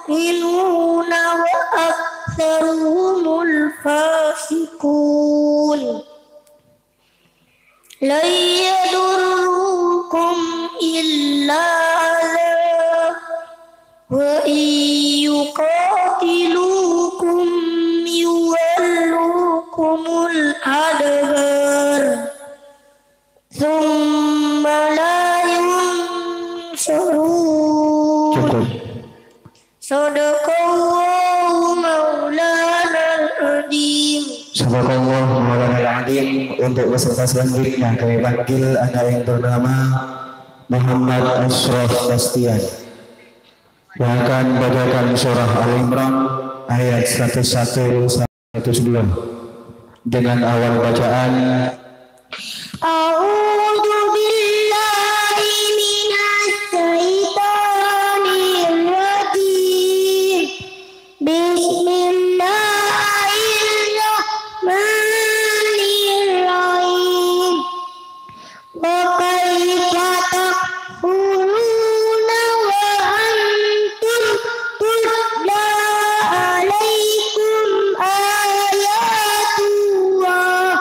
mu'minuna wa aktsaruhumul fasiqun. La yadurrukum illa adha wa yuqatilukum yuwallukumul adbar thumma la yunsarun. Cukup. Sadaqallahu maulana al-azim. Sadaqallahu maulana al-azim. Untuk peserta selanjutnya kami panggil anak yang bernama Muhammad Ashraf Bastian yang akan membacakan surah Al-Imran ayat 101 sampai 102 dengan awal bacaan A'udzu billahi minasy syaithanir rajim. Bismillahirrahmanirrahim. Wa kaifa takfuruna wa antum tutla alaikum ayatullah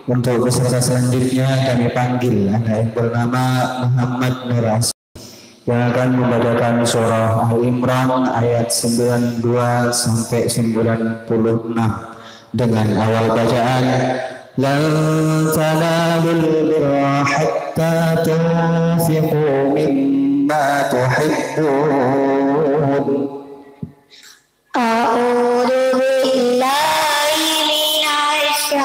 Untuk peserta selanjutnya kami panggil anak yang bernama Muhammad Nuras yang akan membacakan surah Al-Imran ayat 92 sampai 96 dengan awal bacaan lan tanalul birra hatta tunfiqu mimma tuhibbun. A'udzu billahi minasy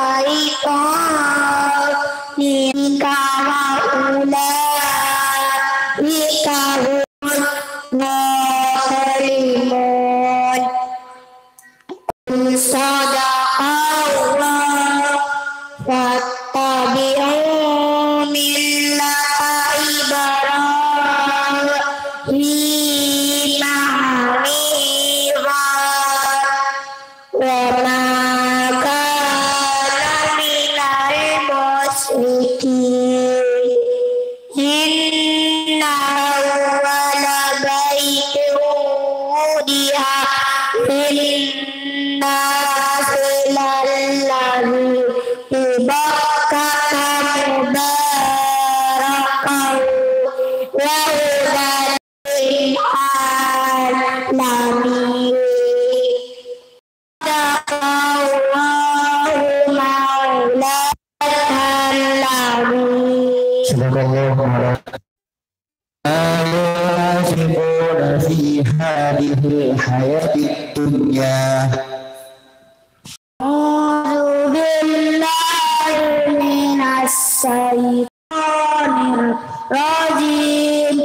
syaithanir rajim.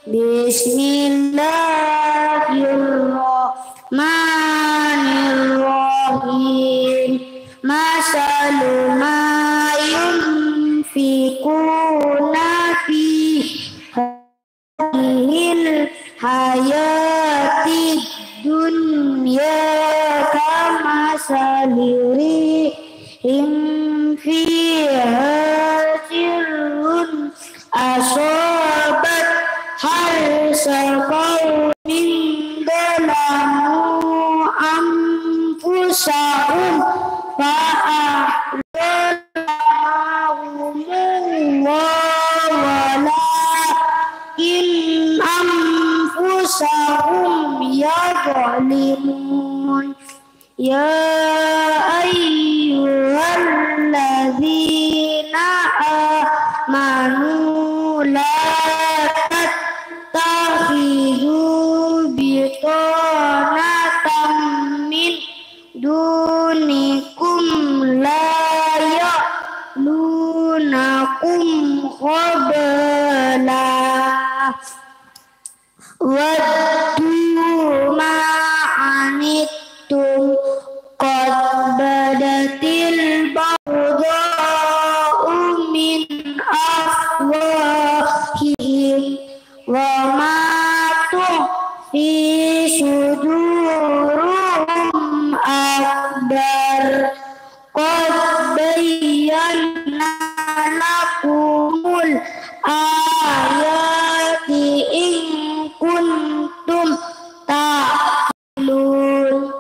Bismillahirrahmanirrahim. Masalu ma yunfikuna fi hadhil hayati dunya kamasaliri fiha sirrun asobat harsaqau min dalamu anfusahum walakin anfusahum yadhlimun. Ya ayyuhalladzina amanu la tattakhidhu bitanatan min dunikum la ya'lunakum khabala waddu ma'anittum qad badatil baghdha'u min afwahihim wa ma tukhfi suduruhum akbar qad bayyana lakumul ayati in kuntum ta'qilun.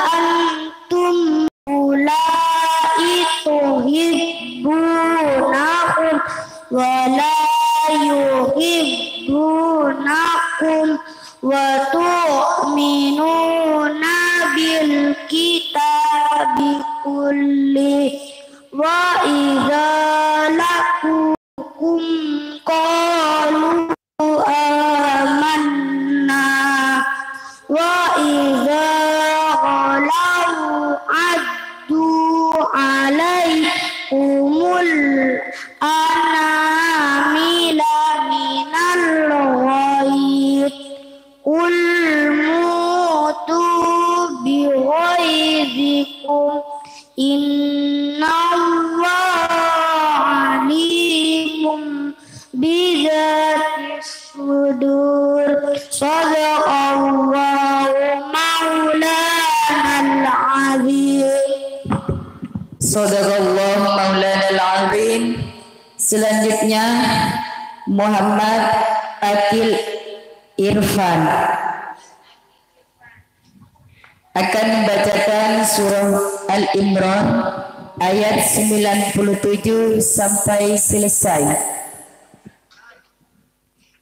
Antum ulai tuhibbunahum wa la yuhibbunakum wa tu'minuna bil kitabi kulli wa idza laqukum qalu amanna wa idza qalu addu alaikumul anamila minal ghaid qul mutu bi ghaizikum innallaha alimun bizatis sudur. Shadaqallahu maulanal azim. Shadaqallahu maulanal azim. Selanjutnya Muhammad Akil Irfan akan membacakan surah Al-Imran ayat 97 sampai selesai.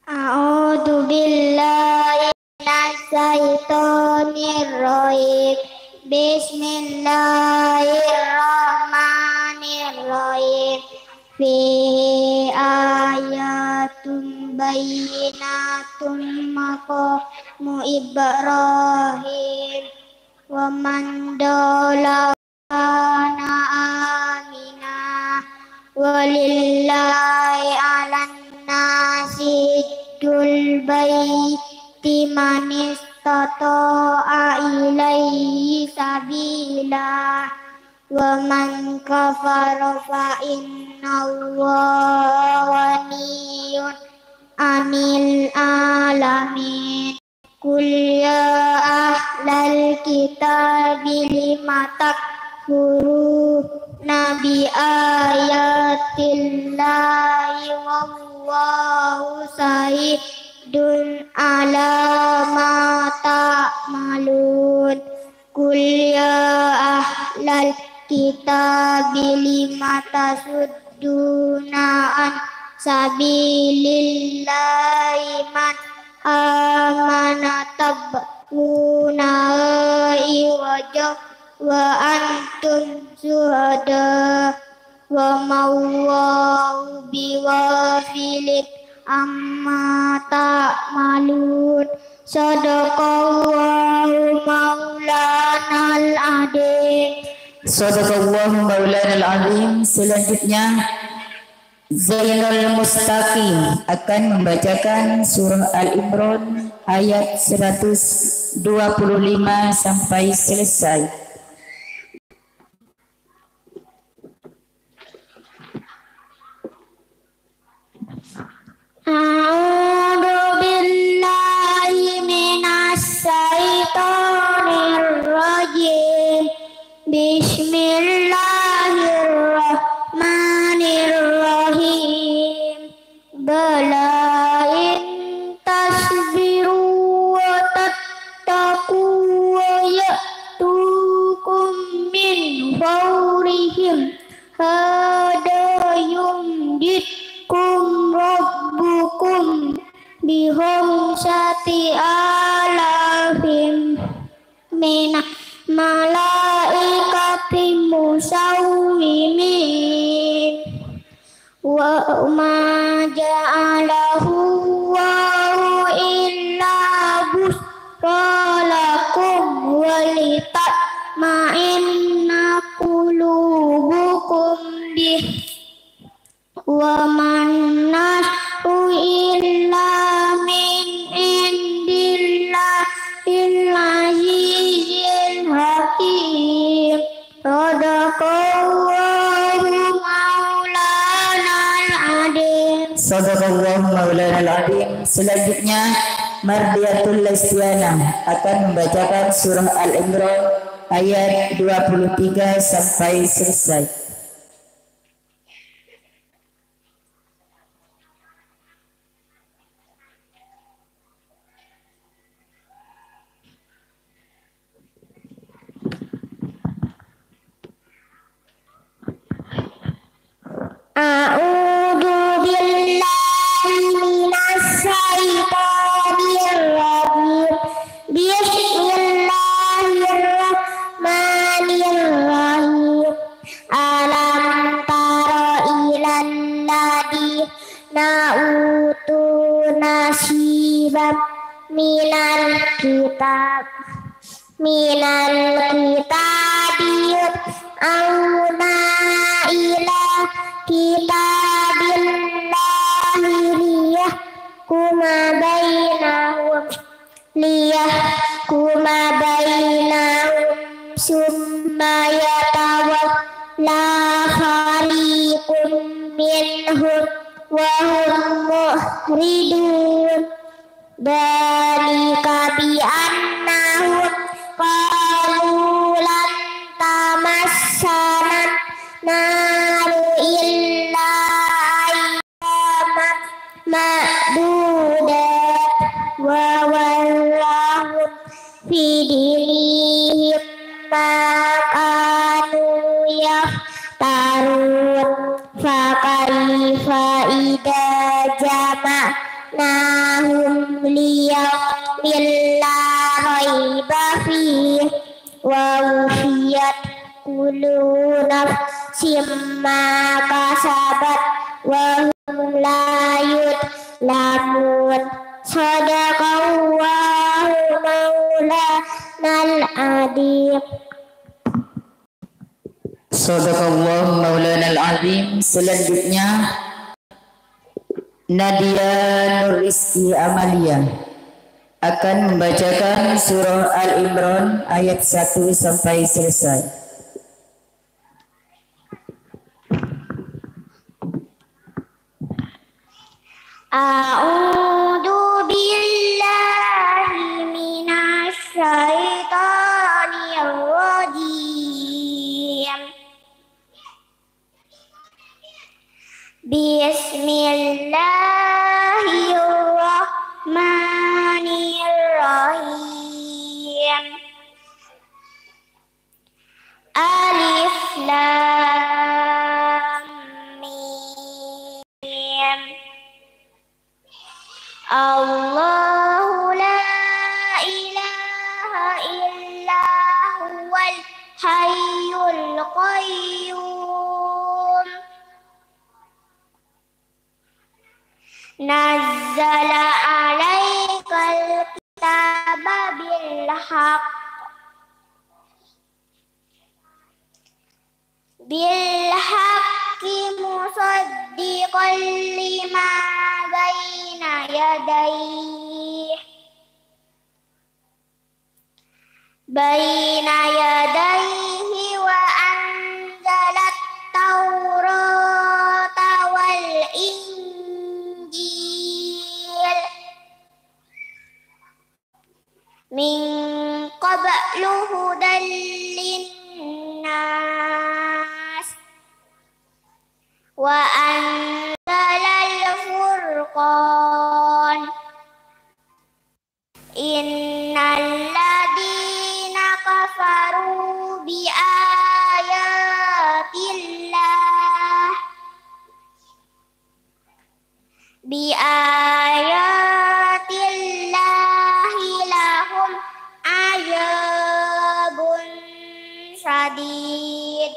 A'udzu billahi minasyaitonir rajim. Bismillahirrahmanirrahim. Fi ayatum bayyinatum maqamu Ibrahim wa man dala kana amina walillahi 'alan nasi hajjul baiti man istata'a ilaihi sabila wa man kafara fa innallaha ghaniyyun 'anil 'alamin. Qul ya ahlal kitabi lima takfuruna bi ayatillahi wallahu syahidun ala ma ta'malun. Qul ya ahlal kitabi lima tasudduna an sabilillahi man amana tabuna iwajah wa antum syuhada wa mawwahu biwafilin amma ta'malun. Sadaqallahu maulanal azim. Sadaqallahu maulanal azim. Selanjutnya Zainul Mustaqim akan membacakan surah Al-Imran ayat 125 sampai selesai. A'udzu billahi minasyaitonir rajim. Bismillahirrahmanirrahim. Bala in tasbiru wa tattaqu wa ya'tukum min fawrihim hada yumditkum rabbukum bihomsati alafim minah malaikati musawwimin wa ma ja'alahu wa illa busralakum walitatma'inna qulubukum bih wa man nasru illa min indillahil azizil hakim. Sadaqallahu maulanal azim. Sadaqallahu maulanal azim. Selanjutnya Mardiyatul Lestiana akan membacakan surah Al-Imran ayat 23 sampai selesai. A'udzu billahi minasyaitonir rajim. Bismillahirrahmanirrahim. Alam tara ilal ladina utu nasiban minal kitab auna ila kitabillahi liyahkuma bainahum summa yatawalla fariqum minhum wa hum muhridun. Dzalika bi annahum qalu lan tamassana naru illa ayyaman ma'dudat wa wallahum fi dinihim ma kanu فإذا جمعناهم ليوم لا ريب فيه ووفيت كل نفس ما كسبت وهم لا يظلمون صدق الله مولانا العظيم. Sadaqallah Maulana Al-Azim. Selanjutnya Nadia Nur Rizki Amalia akan membacakan surah Al-Imran ayat 1 sampai selesai. A'udzu billahi minasy syaithanir rajim. Bismillahirrahmanirrahim. Alif Lam Mim. Allahu la ilaha illa huwal hayyul qayyum. Nazzala alaikal kitaba bil haqq musaddiqan lima baina yadayhi wa anzalat taurata wal injil min qablu hudan linnas wa anzalal furqan innal ladina kafaru bi ayatillahi lahum azabun syadid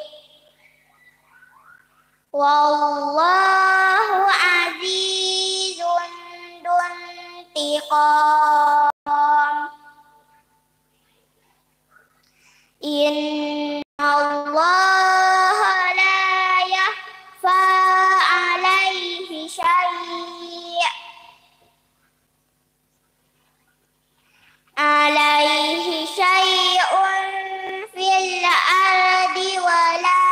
wallahu azizun dzuntiqam. Inna Allah la yakhfa alaihi syai'un fil ardi wala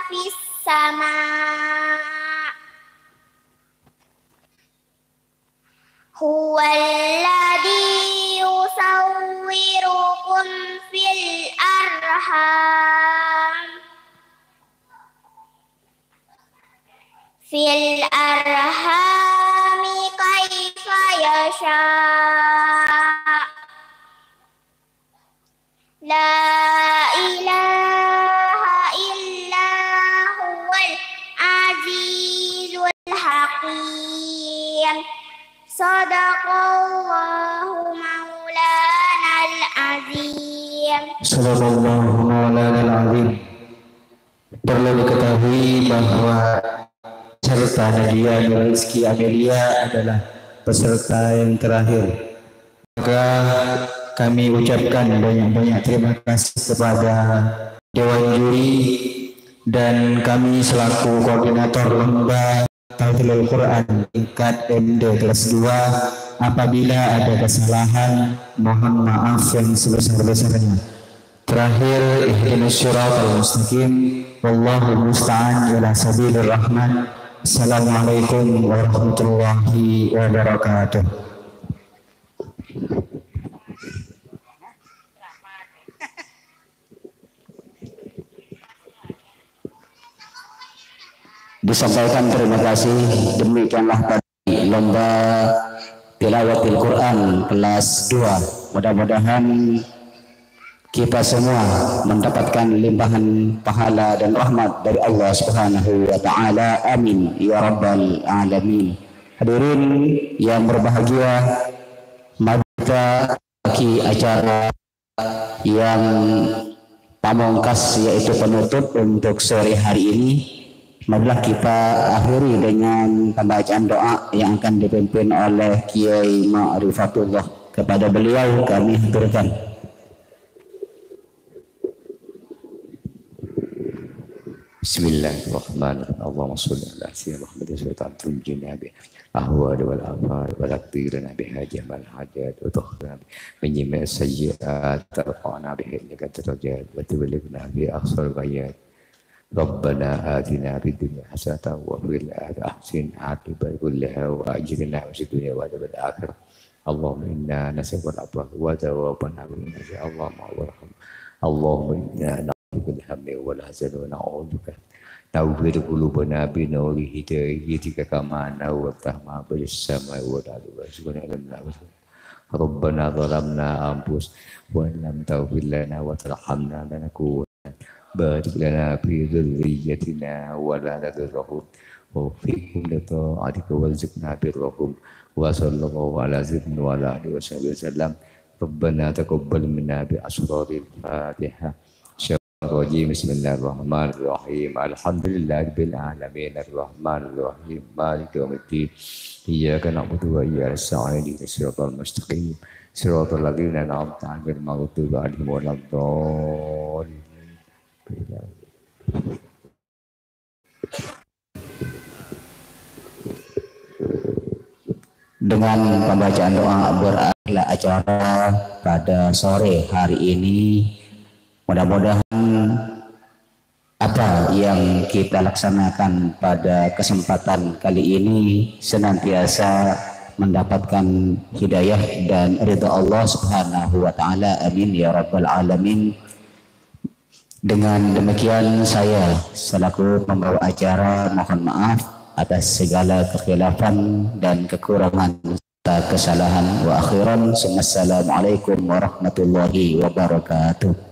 fis sama' huwallazi yusawwirukum fil arhami kaifa yasha' la ilaha illa huwal azizul hakim. Sadaqallahu maulana al-azim. Sadaqallahu maulana al-azim. Perlu diketahui bahwa peserta Nadia Nur Rizki Amelia adalah peserta yang terakhir. Maka kami ucapkan banyak-banyak terima kasih kepada Dewan Juri dan kami selaku koordinator lomba Tahfidz Quran tingkat MD kelas 2. Apabila ada kesalahan, mohon maaf yang sebesar-besarnya. Terakhir, ihdinas siratal mustaqim, wallahu musta'an ila sabilir rahman. Assalamualaikum warahmatullahi wabarakatuh. Disampaikan terima kasih. Demikianlah tadi lomba tilawatil Quran kelas 2. Mudah-mudahan kita semua mendapatkan limpahan pahala dan rahmat dari Allah Subhanahu wa taala. Amin ya rabbal alamin. Hadirin yang berbahagia, mari kita bagi acara yang pamungkas yaitu penutup untuk sore hari ini. Marilah kita akhiri dengan pembacaan doa yang akan dipimpin oleh Kiai Ma'rifatullah. Kepada beliau kami haturkan. Bismillahirrahmanirrahim. Allahumma sholli ala sayyidina Muhammadin sultan tunjina bi ahwal wal afar wa laqtirna bi hajat wal hajat wa tukhna min jami' sayyi'at tarfa'na bi innaka tarjat wa tublighna bi aqsal ghayat. Rabbana atina fid dunya hasanatan wa fil akhirati hasanatan wa ajirna fid dunya wa fil akhirah. Allahumma inna nas'aluka al-afwa wa tawabana min Allahumma warham. Allahumma inna بالهم والحزن ونعوذ بك نور قلوبنا بنور هدايتك كما نورت ما بين السماء والارض وارزقنا ربنا ظلمنا انفسنا وان لم تغفر لنا وترحمنا لنكون بارك لنا في ذريتنا ولا تضرهم ووفقهم لطاعتك وارزقنا برهم وصلى الله على سيدنا وعلى اله وصحبه وسلم. ربنا تقبل منا بأسرار الفاتحة. Bismillahirrahmanirrahim. Alhamdulillahirabbil alamin arrahmanirrahim maliki yaumiddin. Iyyaka na'budu wa iyyaka nasta'in ihdinas siratal mustaqim siratal ladzina an'amta 'alaihim ghairil maghdubi 'alaihim waladdallin. Dengan pembacaan doa berakhirlah acara pada sore hari ini. Mudah-mudahan apa yang kita laksanakan pada kesempatan kali ini senantiasa mendapatkan hidayah dan ridha Allah Subhanahu wa taala. Amin ya rabbal alamin. Dengan demikian saya selaku pembawa acara mohon maaf atas segala kekhilafan dan kekurangan serta kesalahan. Wa akhiran, assalamualaikum warahmatullahi wabarakatuh.